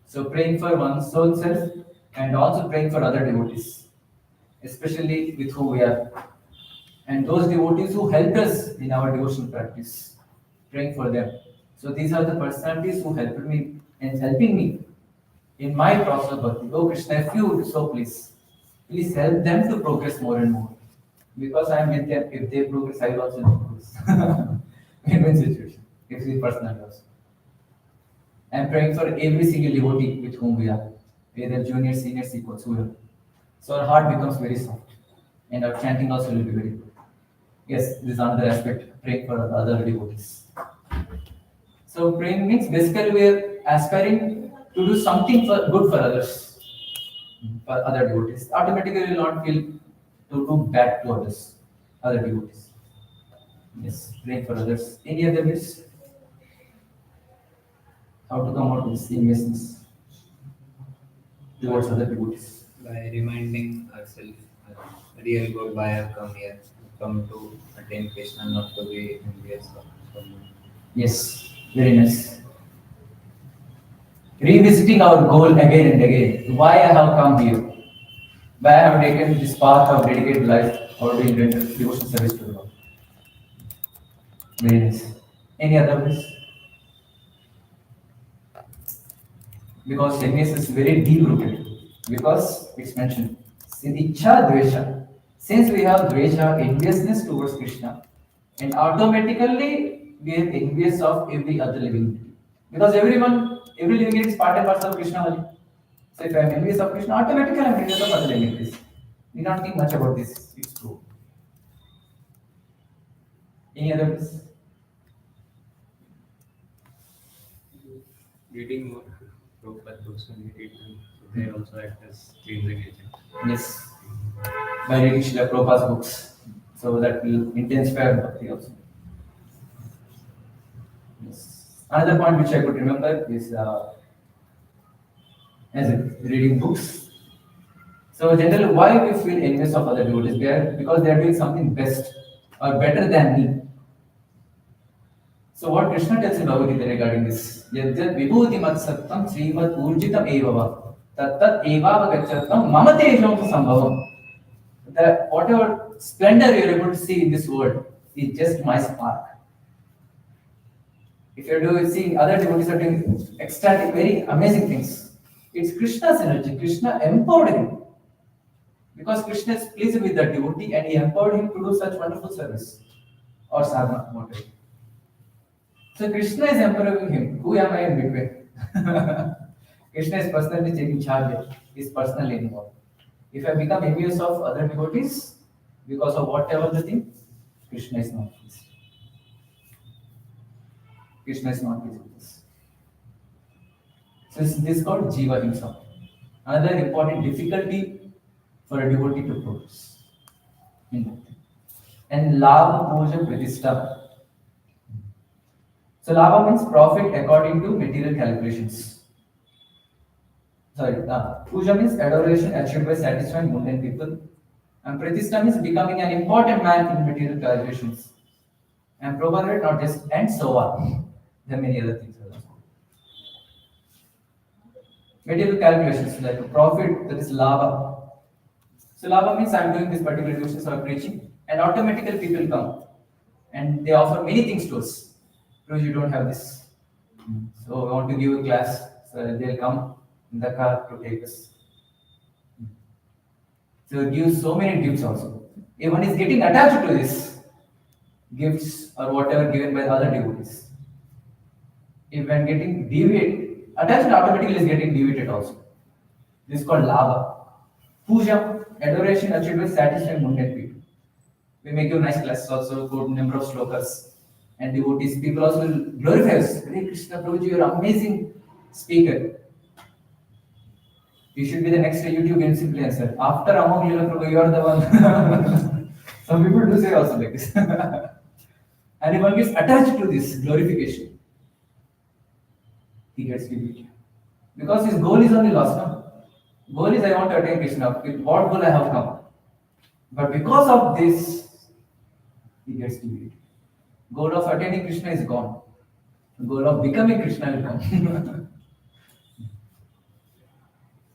so praying for one's own self and also praying for other devotees, especially with whom we are. And those devotees who helped us in our devotional practice, praying for them. So these are the personalities who helped me and helping me in my process of bhakti. Oh Krishna, if you so please help them to progress more and more. Because I am with them, if they progress, I will also progress. Win-win situation. If the personality also. I am praying for every single devotee with whom we are, whether junior, senior, equals, whoever. So our heart becomes very soft, and our chanting also will be very good. Yes, this is another aspect, praying for other devotees. So praying means basically we are aspiring to do something good for others, for other devotees. Automatically we will not feel to do bad to others, other devotees. Yes, praying for others. Any other ways? How to come out with this investments towards other devotees? By reminding ourselves, real good why I have come here, come to attain Krishna, not to be envious of someone. Yes, very nice. Revisiting our goal again and again. Why I have come here? Why I have taken this path of dedicated life or doing devotional service to the Lord? Very nice. Any other ways? Because sannyas is very deep rooted. Because it's mentioned, Siddhicha Dvesha. Since we have dvesha, enviousness towards Krishna, and automatically we are envious of every other living being. Because every living being is part and parcel of Krishna only. So if I am envious of Krishna, automatically I am envious of other living beings. We not think much about this. It's true. Any other place? Reading more Prabhupada books and read them, so they also act as cleansing agent. Yes. By reading Srila Prabhupada's books. So that will intensify our bhakti also. Yes. Another point which I could remember is as in reading books. So generally, why we feel envious of other devotees? Because they are doing something best or better than me. So what Krishna tells in Bhagavad Gita regarding this? Yajjat vibhuti mat sattam srimat urjitam evava tattat evava gacchatam mama tejam sambhavam. The whatever splendor you are able to see in this world is just my spark. If you are seeing other devotees are doing ecstatic, very amazing things, it's Krishna's energy. Krishna empowered him. Because Krishna is pleased with the devotee and he empowered him to do such wonderful service or sadhana, whatever. So Krishna is empowering him. Who am I in between? Krishna is personally taking charge. He is personally involved. If I become envious of other devotees because of whatever the thing, Krishna is not pleased. Krishna is not pleased with this. So this is called Jiva himself. Another important difficulty for a devotee to progress in bhakti. And Labha Puja Pratishta. So Labha means profit according to material calculations. Puja means adoration achieved by satisfying mundane people. And Pratishta means becoming an important man in material calculations. And Prabhupada not just and so on. There are many other things. Material calculations like profit, that is Labha. So Labha means I am doing this particular devotion, so I am preaching, and automatically people come and they offer many things to us. Because you don't have this. So I want to give a class, so they'll come in the car to take us. So it gives so many gifts also. If one is getting attached to this, gifts or whatever given by other devotees. If one getting deviated, attachment automatically is getting deviated also. This is called Labha. Puja, adoration achieved with satisfying mundane people. We make you nice classes also, good number of slokas. And devotees, people also will glorify us. Hare Krishna Prabhuji, you are an amazing speaker. You should be the next YouTube influencer. After Among Lila Prabhu, you are the one. Some people do say also like this. And if one gets attached to this glorification, he gets defeated. Because his goal is only lost. No? Goal is I want to attain Krishna. With what goal I have come. But because of this, he gets defeated. Goal of attaining Krishna is gone. Goal of becoming Krishna will come.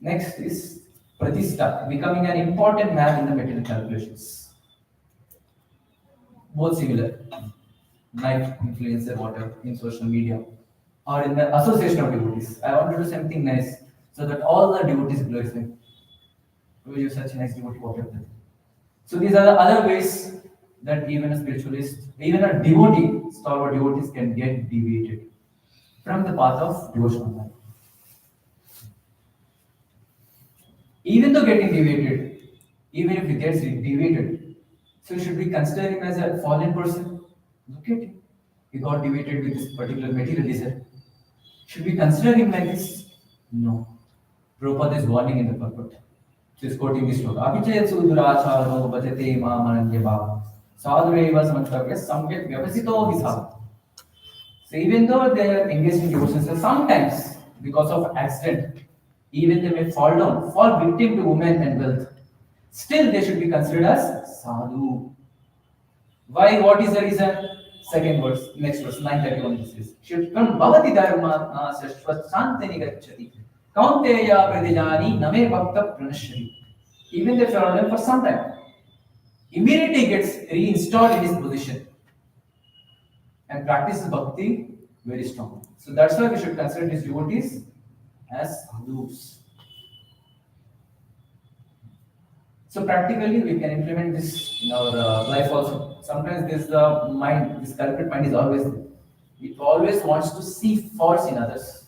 Next is Pratishta, becoming an important man in the material calculations. Both similar. Like influencer, whatever, in social media. Or in the association of devotees. I want to do something nice so that all the devotees glorify. Oh, you're such a nice devotee, whatever. So these are the other ways that even a spiritualist, even a devotee, stalwart devotees can get deviated from the path of devotional life. Even though getting deviated, even if he gets deviated, so should we consider him as a fallen person? Look at him. He got deviated with this particular material desire. Should we consider him like this? No. Prabhupada is warning in the purport. He is quoting this sloka. Apichayat suduracharo bhajate ma mananya bhava. Sadhureva samantavya samyak vyavasito hisava. So even though they are engaged in devotions, sometimes because of accident, even they may fall down, fall victim to women and wealth. Still they should be considered as sadhu. Why? What is the reason? Second verse, next verse, 931 this is. Shukram bhavati dharma sashvat santani gacchati. Kaunteya pradijani name bhakta pranashyati. Even if you are on them for some time, immediately gets reinstalled in his position and practices bhakti very strong. So that's why we should consider these devotees as sadhus. So practically, we can implement this in our life also. Sometimes this mind, this culprit mind is always there. It always wants to see faults in others.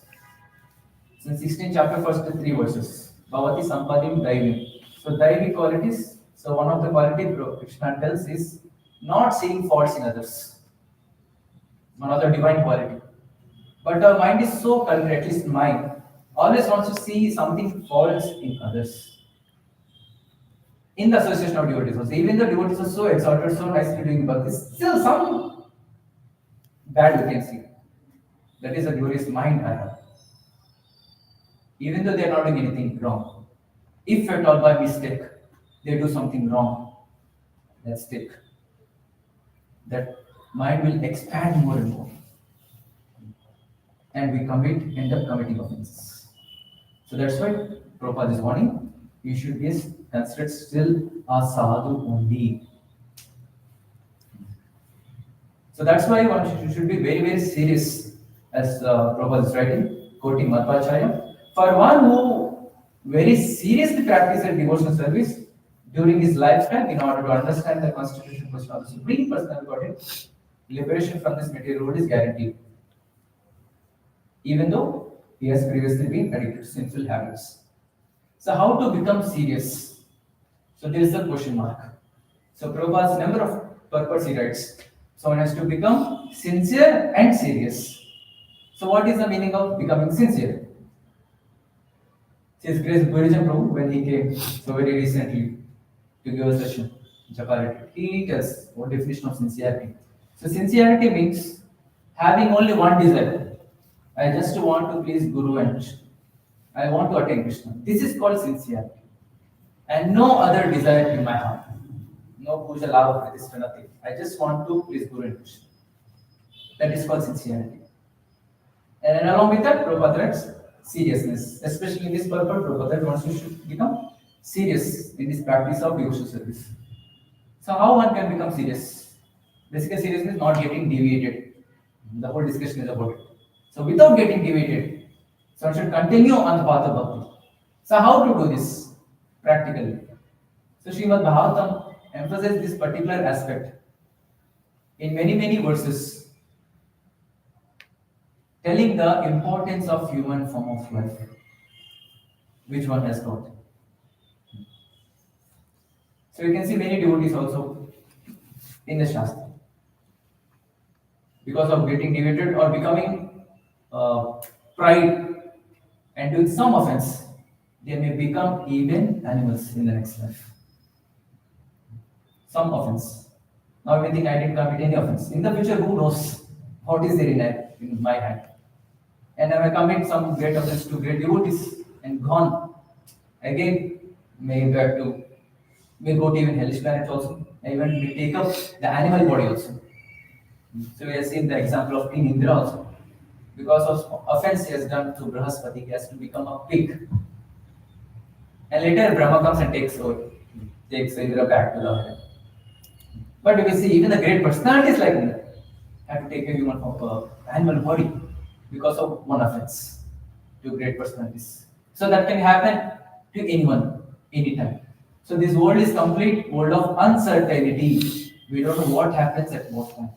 So in 16th chapter, first 3 verses, Bhavati Sampadim Daivi. So Daivi qualities. So one of the quality Krishna tells is not seeing faults in others. One of the divine quality. But our mind is so culprit, at least mine, always wants to see something false in others. In the association of devotees also. Even the devotees are so exalted, so nicely doing bhakti, still some bad we can see. That is a devotee's mind I have. Even though they are not doing anything wrong. If at all by mistake they do something wrong, let's take. That mind will expand more and more. And we end up committing offenses. So that's why Prabhupada is warning, you should be considered still a sadhu only. So that's why one should be very, very serious, as Prabhupada is writing, quoting Madhvacharya. For one who very seriously practices devotional service during his lifetime in order to understand the constitution question of the Supreme Personal Godhead, liberation from this material world is guaranteed. Even though he has previously been addicted to sinful habits. So how to become serious? So there is a question mark. So Prabhupada's number of purpose he writes. So one has to become sincere and serious. So what is the meaning of becoming sincere? His Grace Gurujan Prabhu, when he came so very recently to give a session, Jakarta, he tells what definition of sincerity. So sincerity means having only one desire. I just want to please Guru and Krishna. I want to attain Krishna. This is called sincerity. And no other desire in my heart. No puja, lava, pratishtha, nothing. I just want to please Guru and Krishna. That is called sincerity. And along with that, Prabhupada writes seriousness. Especially in this purpose, Prabhupada wants to become serious in this practice of devotional service. So how one can become serious? Basically, serious means not getting deviated. The whole discussion is about it. So without getting deviated, so one should continue on the path of bhakti. So how to do this practically? So Srimad Bhagavatam emphasizes this particular aspect in many, many verses, telling the importance of human form of life, which one has got. So you can see many devotees also in the Shastra. Because of getting deviated or becoming pride and doing some offense, they may become even animals in the next life. Some offense. Now we think I didn't commit any offense. In the future, who knows what is there in my hand? And I may commit some great offense to great devotees and gone. Again, may go to even hellish planet also. Even may take up the animal body also. So we have seen the example of King Indra also. Because of offense he has done to Brahaspati, he has to become a pig. And later Brahma comes and takes Indra back to the heaven. But you will see even the great personalities like Indra have to take a human animal body because of one offense to great personalities. So that can happen to anyone, anytime. So this world is complete world of uncertainty. We don't know what happens at what time.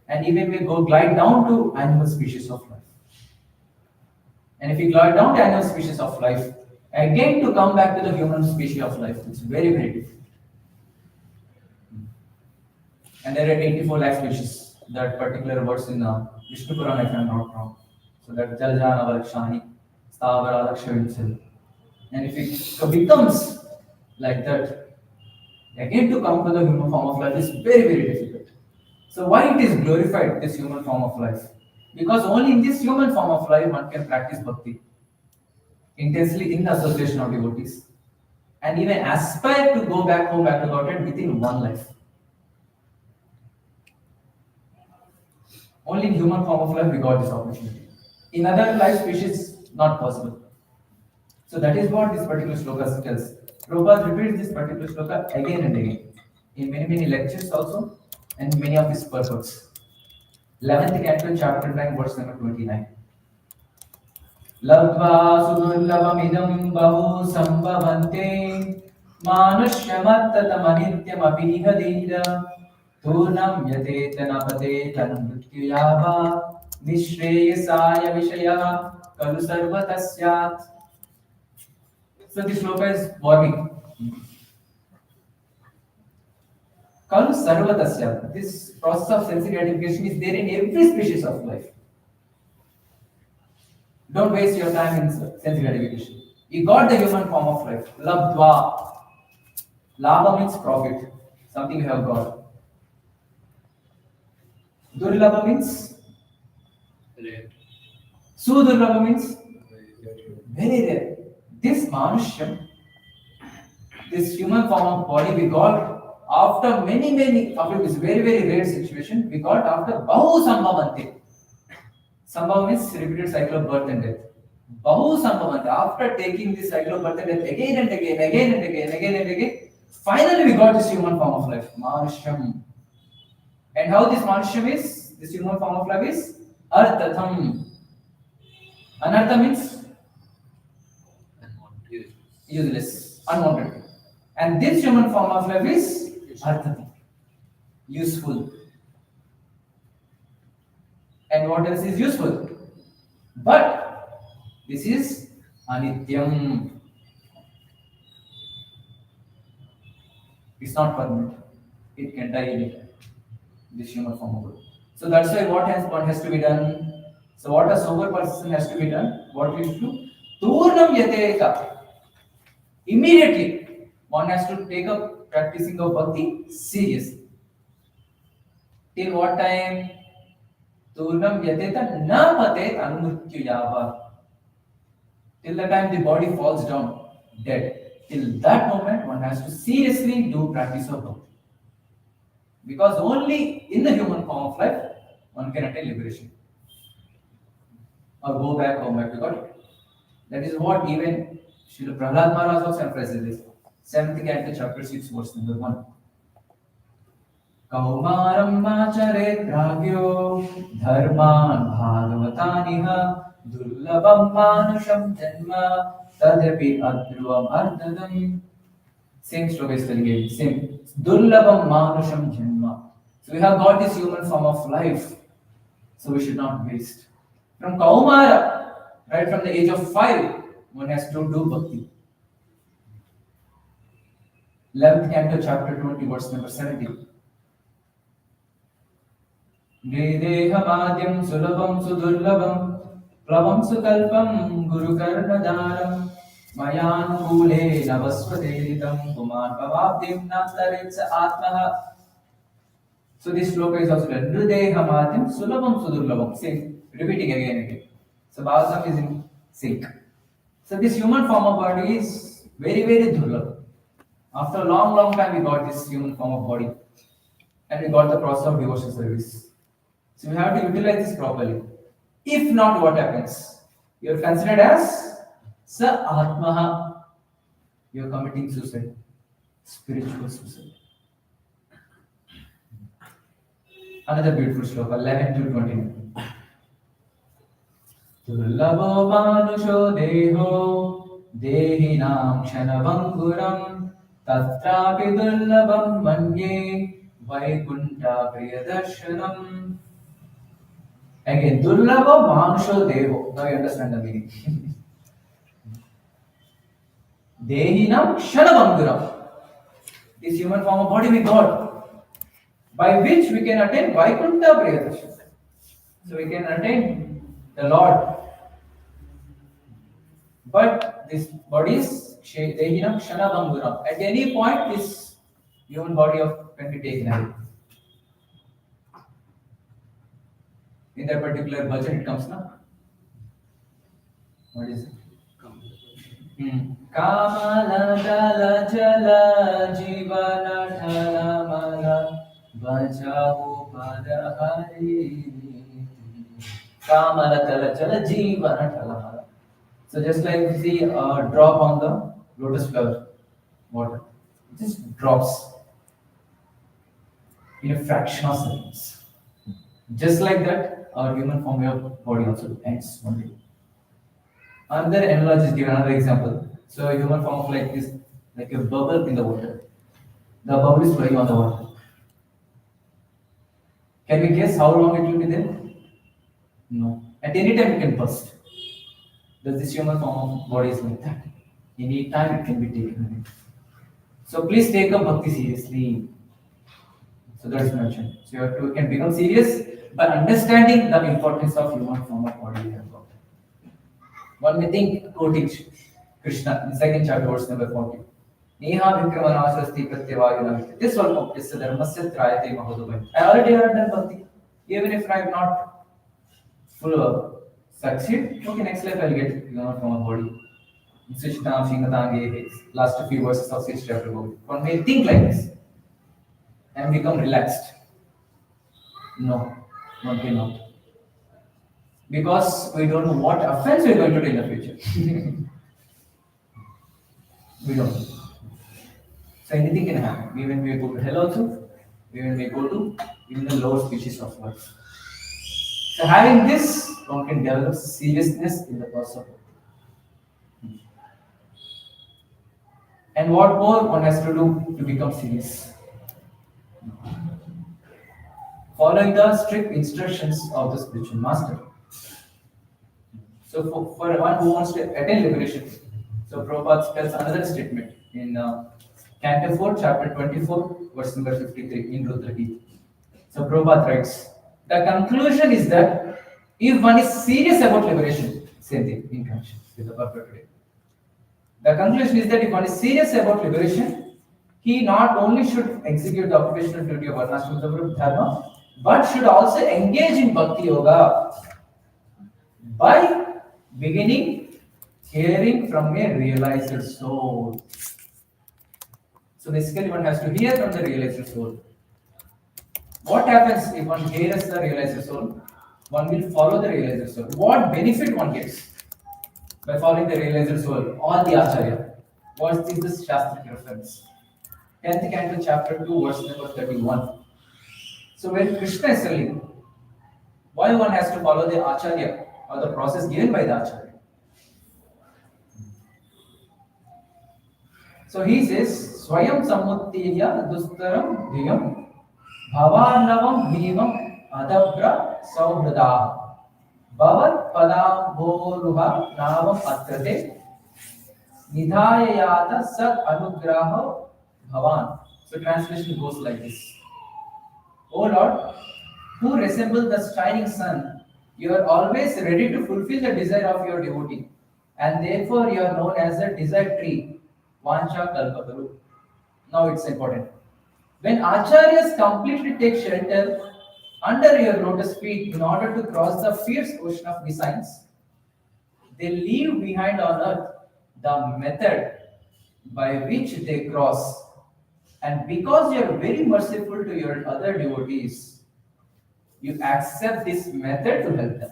And even we glide down to animal species of life. And if we glide down to animal species of life, again to come back to the human species of life, it's very, very difficult. And there are 84 lakh species. That particular verse in Vishnu Purana, if I am not wrong. So that Jaljana Valakshani, Stavara Lakshavitsil. And if it becomes like that, again to come to the human form of life is very, very difficult. So why it is glorified, this human form of life? Because only in this human form of life one can practice bhakti intensely in the association of devotees and even aspire to go back home back to Godhead within one life. Only in human form of life we got this opportunity. In other life species, not possible. So that is what this particular sloka tells. Prabhupada repeats this particular sloka again and again in many, many lectures also and many of his purports. 11th canto, chapter 9, verse number 29. Labdva sudurlabamidam bahu sambhavante मानुष्यमत्ततमनित्यमपीह धीर तूर्णं यतेत न पतेत मृत्युयावा निःश्रेयसाय विषयः खलु सर्वतः स्यात्. So this shloka is warning. Khelu sarvata syaत्. This process of sensory gratification is there in every species of life. Don't waste your time in sensory gratification. You got the human form of life. Labdva. Labha means profit. Something you have got. Durlabha means? Rare. Sudurlabha means? Very rare. This Manushyam, this human form of body we got after after this very rare situation, we got after Bahu Sambhavante. Sambhava means repeated cycle of birth and death. Bahu Sambhavante, after taking this cycle of birth and death again and again, finally we got this human form of life, Manushyam. And how this Manushyam is, this human form of life is Arthatham. Anartha means useless, unwanted. And this human form of life is Arthatham, useful. And what else is useful? But this is Anityam. It's not permanent. It can die anytime. This human form of body. So that's why what has to be done? So what a sober person has to be done? What we should do? Turnam yateka. Immediately, one has to take up practicing of bhakti seriously. Till what time? Turnam yateta na patet anumrityu yava. Till the time the body falls down dead. Till that moment, one has to seriously do practice of bhakti. Because only in the human form of life, one can attain liberation. Or go back home to God. That is what even Srila Prahlad Maharaj also emphasizes this. 7th canto, chapter 6, verse number 1. Kaumaram macharet pragyo dharman bhagavataniha durlabam manusham janma tadyapi adruvam ardadam. Same shloka is telling again. Same. Durlabam manusham janma. So we have got this human form of life. So we should not waste. From Kaumara, right from the age of 5, one has to do bhakti. 11th canto, chapter 20, verse number 17. Vedehamadyam sulabam sudurlabam plavam sukalpam guru karnadaram mayanukule navaswadeditam kuman pavabdim nastaritsa atmaha. So this shloka is also done. Hridehamadyam sulabam sudurlabam. Same. Repeating again and again. So Bhagavatam is in sync. So this human form of body is very durlabh. After a long time we got this human form of body. And we got the process of devotional service. So we have to utilize this properly. If not, what happens? You are considered as Sa Atmaha. You are committing suicide. Spiritual suicide. Another beautiful shloka, 11 to 29. Durlabho manusho deho dehinam kshanavamguram tatrapi durlabam manye vaikunta priyadarshanam. Again, durlabho manusho deho. Now you understand the meaning. Dehinam kshanavamguram. This human form of body we got, by which we can attain vaikunta priyadarshanam. So we can attain the Lord. But this body is Dehinam Kshanabhanguram. At any point, this human body can be taken away. In that particular budget, it comes now. What is it? Kamala Dala Jala Jivana Dharamala Bajahu Padahari. Kamala Dala Jala Jivana Dharamala. So just like you see a drop on the lotus flower water, it just drops in a fraction of seconds. Just like that, our human form of body also ends one day. Another analogy is given, another example. So a human form of like this, like a bubble in the water. The bubble is flowing on the water. Can we guess how long it will be there? No. At any time it can burst. This human form of body is like that. Any time it can be taken. So please take up bhakti seriously. So that's mentioned. So you can become serious by understanding the importance of human form of body we have got. One may think quoting Krishna in second chapter, verse number 40. Neha vikramanaasasti pratyavayunaviti. This one of this dharmasya trayate mahodabhay. I already have done bhakti. Even if I have not full succeed, okay, next life I'll get from a body. Sishtam Shingatange, last few verses of 6th chapter. One may think like this and become relaxed. No, one cannot. Because we don't know what offense we're going to do in the future. We don't know. So anything can happen. Even we go to hell also, even we go to even the lower species of life. So having this, one can develop seriousness in the person. And what more one has to do to become serious? Following the strict instructions of the spiritual master. So for one who wants to attain liberation, so Prabhupada tells another statement in Canto 4, chapter 24, verse number 53 in Rudra Gita. So Prabhupada writes, the conclusion is that if one is serious about liberation, same thing in connection with the purpose today. The conclusion is that if one is serious about liberation, he not only should execute the occupational duty of Varnashram Dharma, but should also engage in Bhakti Yoga by beginning hearing from a realized soul. So basically one has to hear from the realized soul. What happens if one hears the realized soul? One will follow the realized soul. What benefit one gets by following the realized soul? All the Acharya. What is this Shastric reference? 10th Canto, chapter 2, verse number 31. So when Krishna is telling why one has to follow the Acharya or the process given by the Acharya. So he says, Swayam Samuttirya Dustaram Dhyam Bhavarnavam Bhivam Adabra Sauhrada Bhavat Padam Boruha Navam Atrate Nidhayayata Sat Anugraha Bhavan. So translation goes like this. O Lord, who resemble the shining sun, you are always ready to fulfill the desire of your devotee, and therefore you are known as the desire tree, Vancha Kalpataru. Now it's important. When acharyas completely take shelter under your lotus feet in order to cross the fierce ocean of designs, they leave behind on earth the method by which they cross. And because you are very merciful to your other devotees, you accept this method to help them.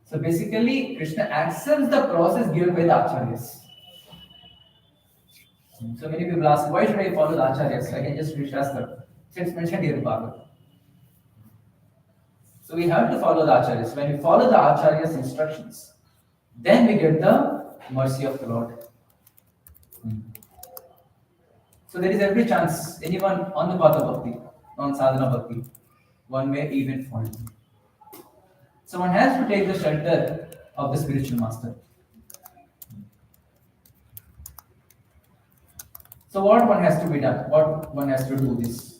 So basically, Krishna accepts the process given by the acharyas. So many people ask, why should I follow the acharyas? I can just read Shastra. It's mentioned here in Bhagavad. So we have to follow the acharyas. When we follow the acharyas' instructions, then we get the mercy of the Lord. So there is every chance, anyone on the path of bhakti, on sadhana bhakti, one may even fall. So one has to take the shelter of the spiritual master. So what one has to be done? What one has to do this?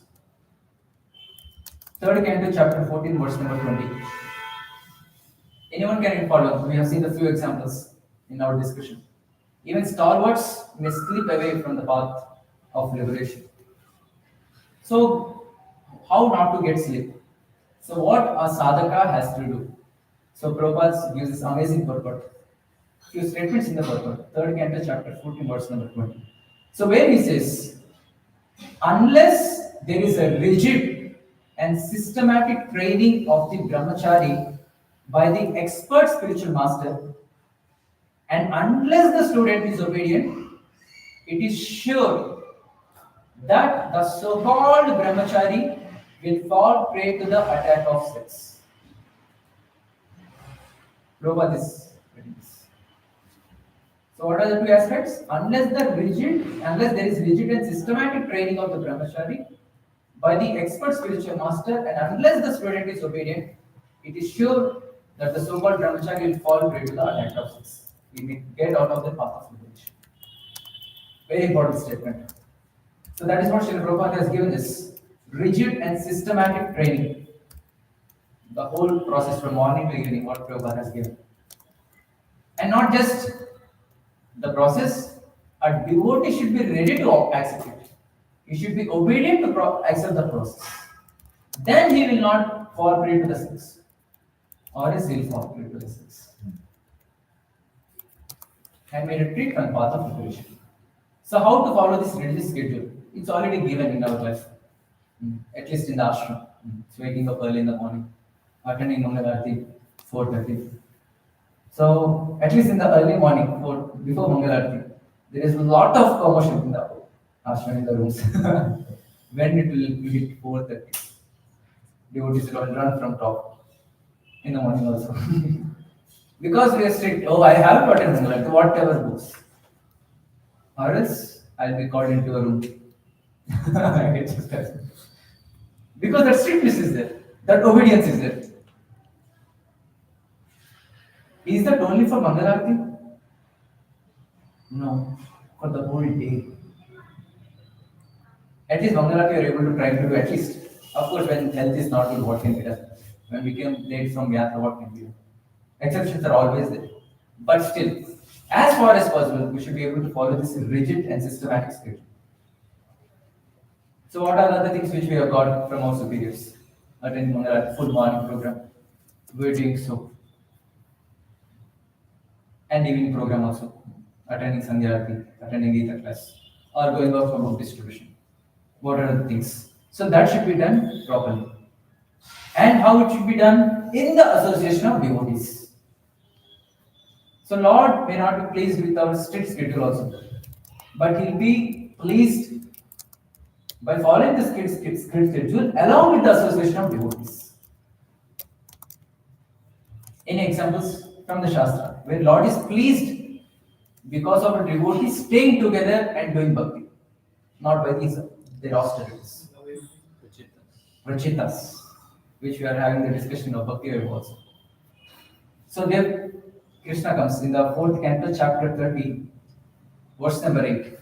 3rd Canto, chapter 14, verse number 20. Anyone can follow. We have seen a few examples in our discussion. Even stalwarts may slip away from the path of liberation. So, how not to get slip? So, what a sadhaka has to do? So, Prabhupada gives this amazing purport. Few statements in the purport. 3rd Canto, chapter 14, verse number 20. So, where he says, unless there is a rigid and systematic training of the brahmachari by the expert spiritual master, and unless the student is obedient, it is sure that the so-called brahmachari will fall prey to the attack of sex. Prabhupada is writing this. So what are the two aspects? Unless there is rigid and systematic training of the brahmachari by the expert spiritual master, and unless the student is obedient, it is sure that the so-called brahmachari will fall prey to the attack of sex. He may get out of the path of liberation. Very important statement. So that is what Srila Prabhupada has given this rigid and systematic training. The whole process from morning to evening, what Prabhupada has given. And not just the process, a devotee should be ready to accept it. He should be obedient to accept the process. Then he will not fall prey to the sins. Or else he will fall prey to the sins. And may retreat from path of liberation. So how to follow this religious schedule? It's already given in our life. At least in the ashram. It's waking up early in the morning, attending Mangalarti 4:30. So at least in the early morning, before Mangalarti, there is a lot of commotion in the ashram, in the rooms. When it will hit 4:30, devotees will run from top in the morning also. Because we are strict. Oh, I have to attend Mangalarti, whatever goes. Or else I'll be called into a room. It just happens. Because that strictness is there, that obedience is there. Is that only for Mangalarti? No, for the whole day. At least Mangalarti you are able to try to do at least. Of course, when health is not good, what can be done? When we came late from Yatra, what can be done? Exceptions are always there. But still, as far as possible, we should be able to follow this rigid and systematic schedule. So what are the other things which we have got from our superiors? Attending Mangalarti, full morning program. We are doing so. And evening program also. Attending Sandhyarati, attending Gita class, or going out for book distribution. What are the things? So that should be done properly. And how it should be done? In the association of devotees. So Lord may not be pleased with our strict schedule also, but He'll be pleased by following the strict schedule along with the association of devotees. Any examples from the Shastra where Lord is pleased because of the devotees staying together and doing bhakti, not by their austerities. Rachitas, which we are having the discussion of Bhakti Yoga also. So there Krishna comes in the 4th canto, chapter 30, verse number 8.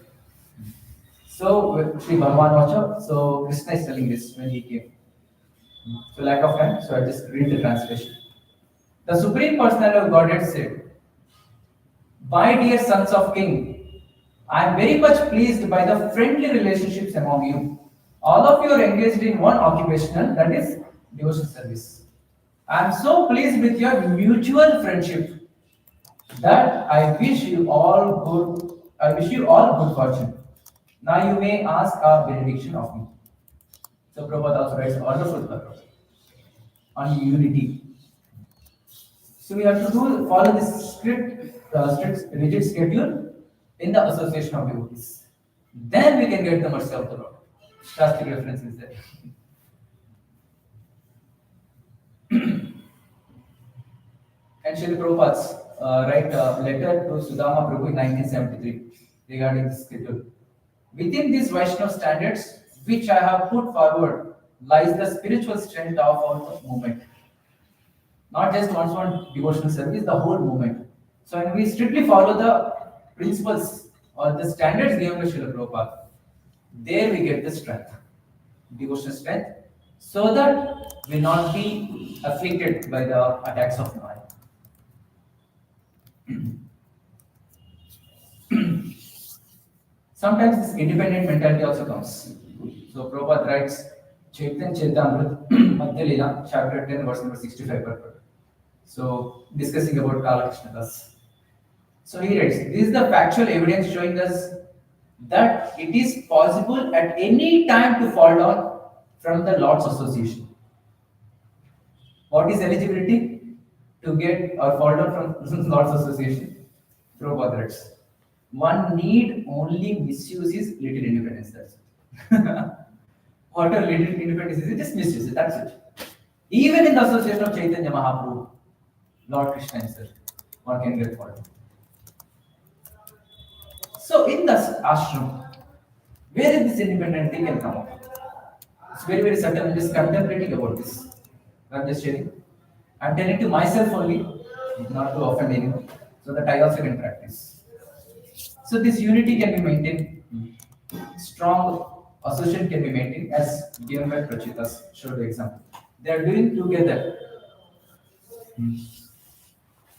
So Sri Bhagavan Vacha, so Krishna is telling this when he came. So lack of time, so I just read the translation. The Supreme Personality of Godhead said, "My dear sons of King, I am very much pleased by the friendly relationships among you. All of you are engaged in one occupational, that is devotional service. I am so pleased with your mutual friendship that I wish you all good fortune. Now you may ask a benediction of me." So Prabhupada also writes a wonderful purpose on unity. So we have to follow this strict, rigid schedule in the association of devotees. Then we can get the mercy of the Lord. Shastric reference is there. And Srila Prabhupada's write a letter to Sudama Prabhu in 1973 regarding this schedule. Within these Vaishnava standards, which I have put forward, lies the spiritual strength of our movement. Not just one devotional service, the whole movement. So when we strictly follow the principles or the standards given by Srila Prabhupada, there we get the strength, devotional strength, so that we will not be afflicted by the attacks of Maya. Sometimes this independent mentality also comes. So Prabhupada writes, Chaitanya Chaitamrita, Madhya Leela, chapter 10, verse number 65 purport. So discussing about Kala Krishna Das. So he writes, this is the factual evidence showing us that it is possible at any time to fall down from the Lord's association. What is eligibility to get or fall down from Lord's association? Prabhupada writes, one need only misuse his little independence. That's it. Whatever little independence is, just misuse it. That's it. Even in the association of Chaitanya Mahaprabhu, Lord Krishna himself, one can get fall down. So in the ashram, where is this independent thing can come up? It's very, very subtle. I'm just contemplating about this. I'm just sharing. I'm telling to myself only, not to offend anyone, so that I also can practice. So this unity can be maintained. Strong association can be maintained as given by Prachitas. Show the example. They are doing together.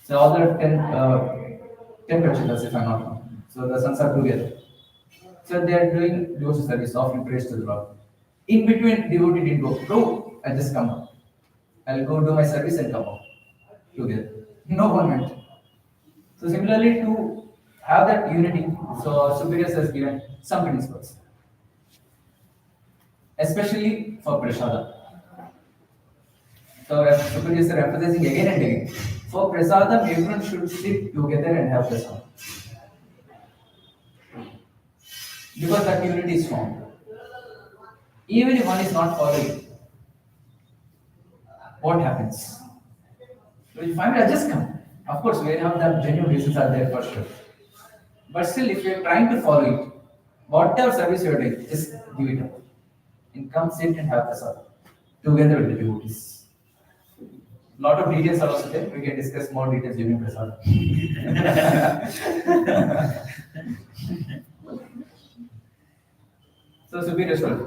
So all the 10 Prachitas, if I'm not wrong. So the sons are together. So they are doing devotional service, offering praise to the Lord. In between, devotee didn't go, bro, I just come out. I'll go do my service and come out together. No one went. So similarly, to have that unity, so superiors has given some principles, especially for prasada. So superiors are emphasizing again and again. For prasadam, everyone should sit together and have prasadam. Because that unity is formed. Even if one is not following, what happens? So you find I'll just come. Of course, we have the genuine reasons are there for sure. But still, if you're trying to follow it, whatever service you're doing, just give it up. And come sit and have prasadam together with the devotees. Lot of details are also there. We can discuss more details during prasadam. So superior story.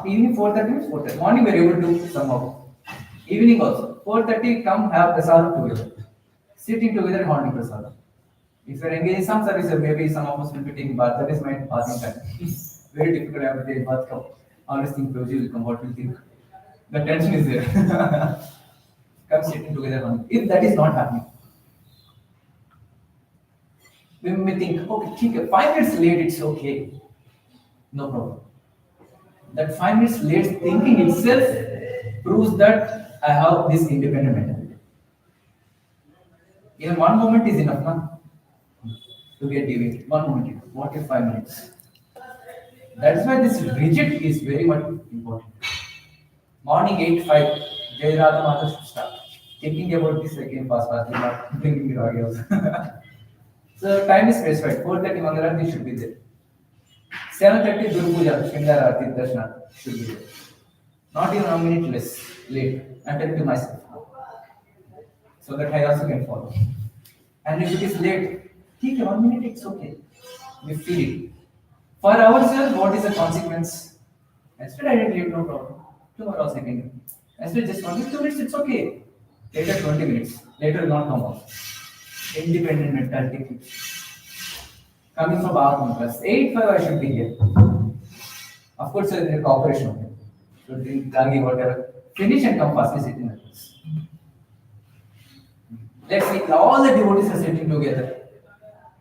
Evening 4:30, 4:30. Morning we are able to do somehow. Evening also. 4:30 come have prasadam together. Sitting together and holding prasadam. If you are engaged in some service, maybe some of us will be taking bath. That is my bathing time. Very difficult. I have to take bath. Come. Always think Prabhuji will come. What will you think? The tension is there. Come sitting together. If that is not happening, we may think, okay, 5 minutes late, it's okay. No problem. That 5 minutes late thinking itself proves that I have this independent mentality. Even one moment is enough, na? To get deviated. 1 moment. What if 5 minutes? That's why this rigid is very much important. Morning 8:05, Jai Radha Mata should start. Thinking about this again fast, not bringing your ideas. So time is specified. 4:30 Mangalarati should be there. 7:30 Guru Puja, Shringar Arati Darshana should be there. Not even a minute less late. I'm telling to myself. So that I also can follow. And if it is late, take 1 minute, it's okay. We feel it. For ourselves, what is the consequence? Instead, I didn't leave, no problem. Tomorrow also I can do. Instead, just 1 minute, 2 minutes, it's okay. Later, 20 minutes. Later, will not come out. Independent mentality. Coming from our class, 8:05 I should be here. Of course, there is cooperation. Okay. So, drink, gargi, whatever. Finish and come fastly sit in the class. Let's see, all the devotees are sitting together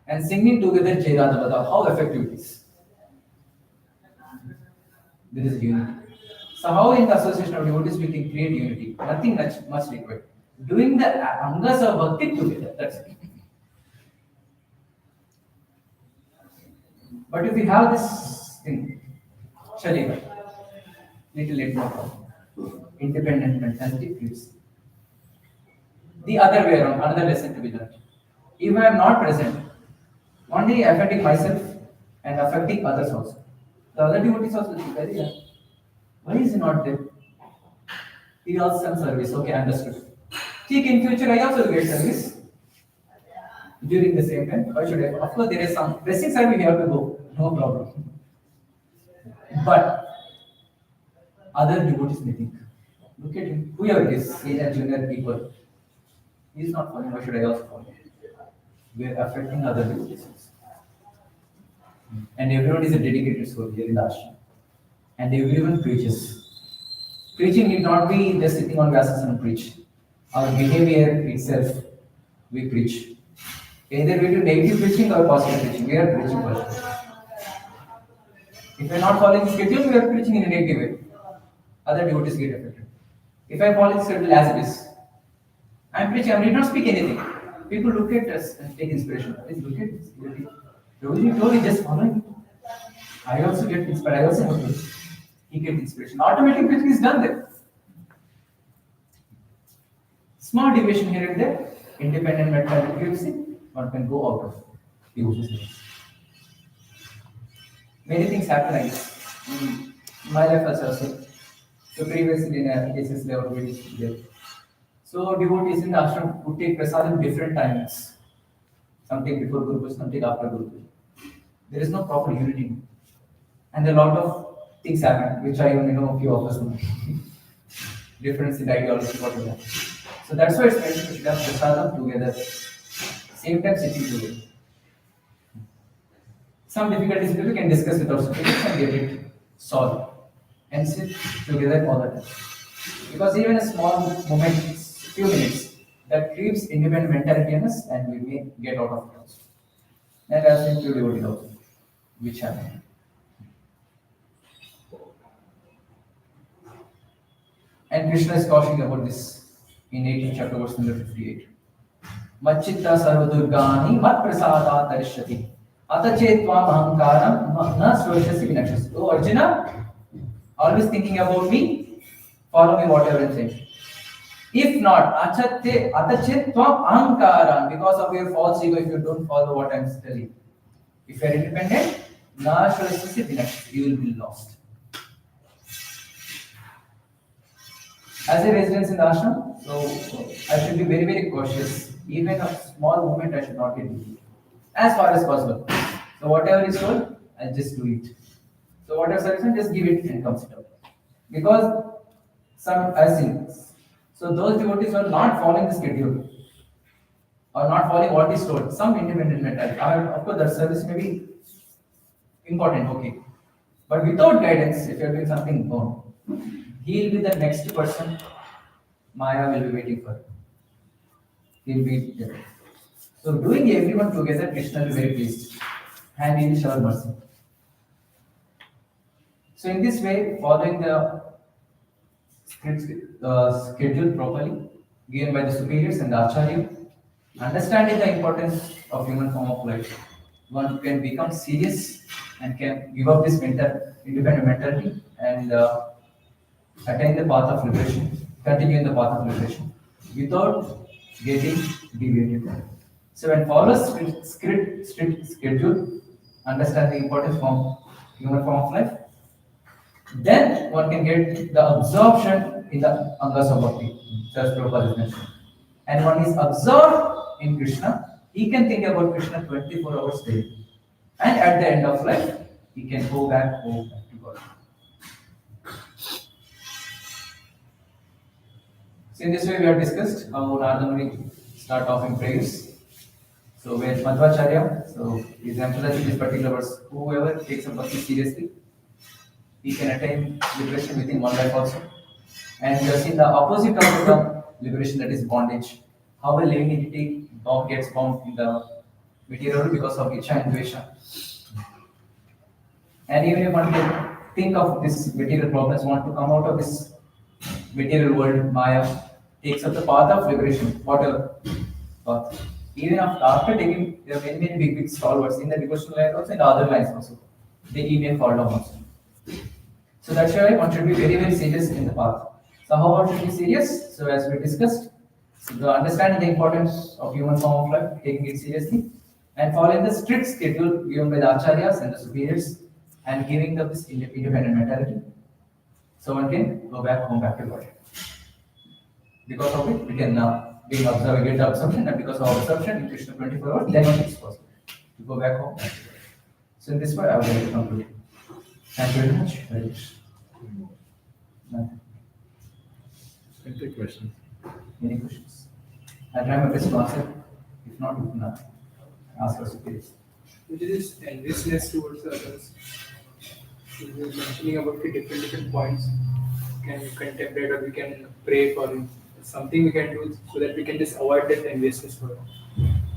and singing together Jai Radha Bata. How effective it is. There is unity. So, how in the association of devotees we can create unity? Nothing much required. Doing the angas of bhakti together, that's it. But if we have this thing, Shalika, little late more problem. Independent mentality creates. The other way around, another lesson to be learned. If I am not present, only affecting myself and affecting others also. The other devotees also think, why is he not there? He also some service, okay, understood. Take in future, I also get service during the same time. Why should I? Of course, there is some pressing side we have to go, no problem. But other devotees may think, look at him, whoever it is, senior, junior people, he is not following, why should I also follow? We are affecting other devotees. And everyone is a dedicated soul here in the ashram. And everyone preaches. Preaching need not be just sitting on grasses and preach. Our behavior itself, we preach. Either we do negative preaching or positive preaching. We are preaching first. If we are not following the schedule, we are preaching in a negative way. Other devotees get affected. If I follow the schedule as it is, I am preaching, I did not speak anything. People look at us and take inspiration. Please look at this. Prabhuji told you just follow it. I also get inspired. I also have to. He gets inspiration. Automatic preaching is done there. Small deviation here and there. Independent mentality gives it. One can go out of. Many things happen like this. In my life also. So previously in a cases they were very there. So devotees in the ashram would take prasadam different times. Something before Guru Puja, something after Guru Puja. There is no proper unity. And a lot of things happen, which I only know a few of us know. Difference in ideology, whatever. So that's why it's mentioned we should have prasadam together. Same time sitting together. Some difficulties we can discuss with our superiors and get it solved. And sit together all the time. Because even a small moment, few minutes, that creates independent mentality in us and we may get out of it also. And as in few devotees also, which happen. And Krishna is cautioning about this in 18th chapter, verse number 58. Machitta sarvadurgani mat prasada tarishyati. Atachet tvam ahankaram na sroshasi vinakshasi. Oh Arjuna, always thinking about me, follow me whatever I'm saying. If not, atachet tvam ahankaram, because of your false ego, if you don't follow what I'm telling. If you are independent, na sroshasi vinakshasi, you will be lost. As a resident in the ashram, so I should be very, very cautious. Even a small movement, I should not get into it. As far as possible. So whatever is told, I'll just do it. So whatever suggestion, just give it and come sit up. Because some I've seen. So those devotees who are not following the schedule or not following what is told, some independent mentality. Of course, that service may be important, okay. But without guidance, if you're doing something wrong, he will be the next person Maya will be waiting for. He'll be there. So doing everyone together, Krishna will be very pleased. And he will show mercy. So in this way, following the schedule properly, given by the superiors and the acharya, understanding the importance of human form of life, one can become serious and can give up this independent mentality and attain the path of liberation, continue in the path of liberation without getting deviated. So when follows strict schedule, understand the importance of human form of life, then one can get the absorption in the angas of bhakti, just Prabhupada is mentioned. And one is absorbed in Krishna, he can think about Krishna 24 hours daily. And at the end of life, he can go back to God. So in this way we have discussed how Narada Muni start offering prayers. So when Madhvacharya, so is emphasizing this particular verse, whoever takes up bhakti seriously, he can attain liberation within one life also. And we have seen the opposite of the liberation, that is bondage. How a living entity gets bound in the material world because of Icha and Dvesha. And even if one can think of this material problems, want to come out of this material world, Maya takes up the path of liberation, whatever path. Even after taking, there are many big stalwarts in the devotional line also, in the other lines also. They even fall down also. So that's why one should be very, very serious in the path. So how one should be serious? So as we discussed, so the understanding the importance of human form of life, taking it seriously, and following the strict schedule given by the acharyas and the superiors, and giving them this independent mentality. So one can go back home, back to God. Because of it, we can get the absorption, and because of absorption in Krishna 24 hours, then it is possible to go back home. So in this way, I would like to conclude. Thank you very much. Any questions? Any questions? I'll try my best to answer. If not, you can ask our superiors. Which is this enviousness towards others. We were mentioning about the different points. We can contemplate or we can pray for him. Something we can do so that we can just avoid that enviousness for him.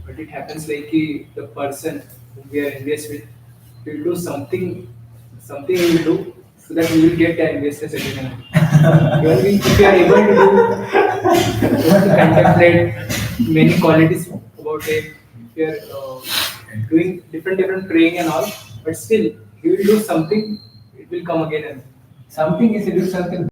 But it happens like the person whom we are envious with will do something he will do so that we will get the enviousness again and again. If we are able to contemplate many qualities about him, if we are doing different praying and all, but still he will do something, it will come again and something is something.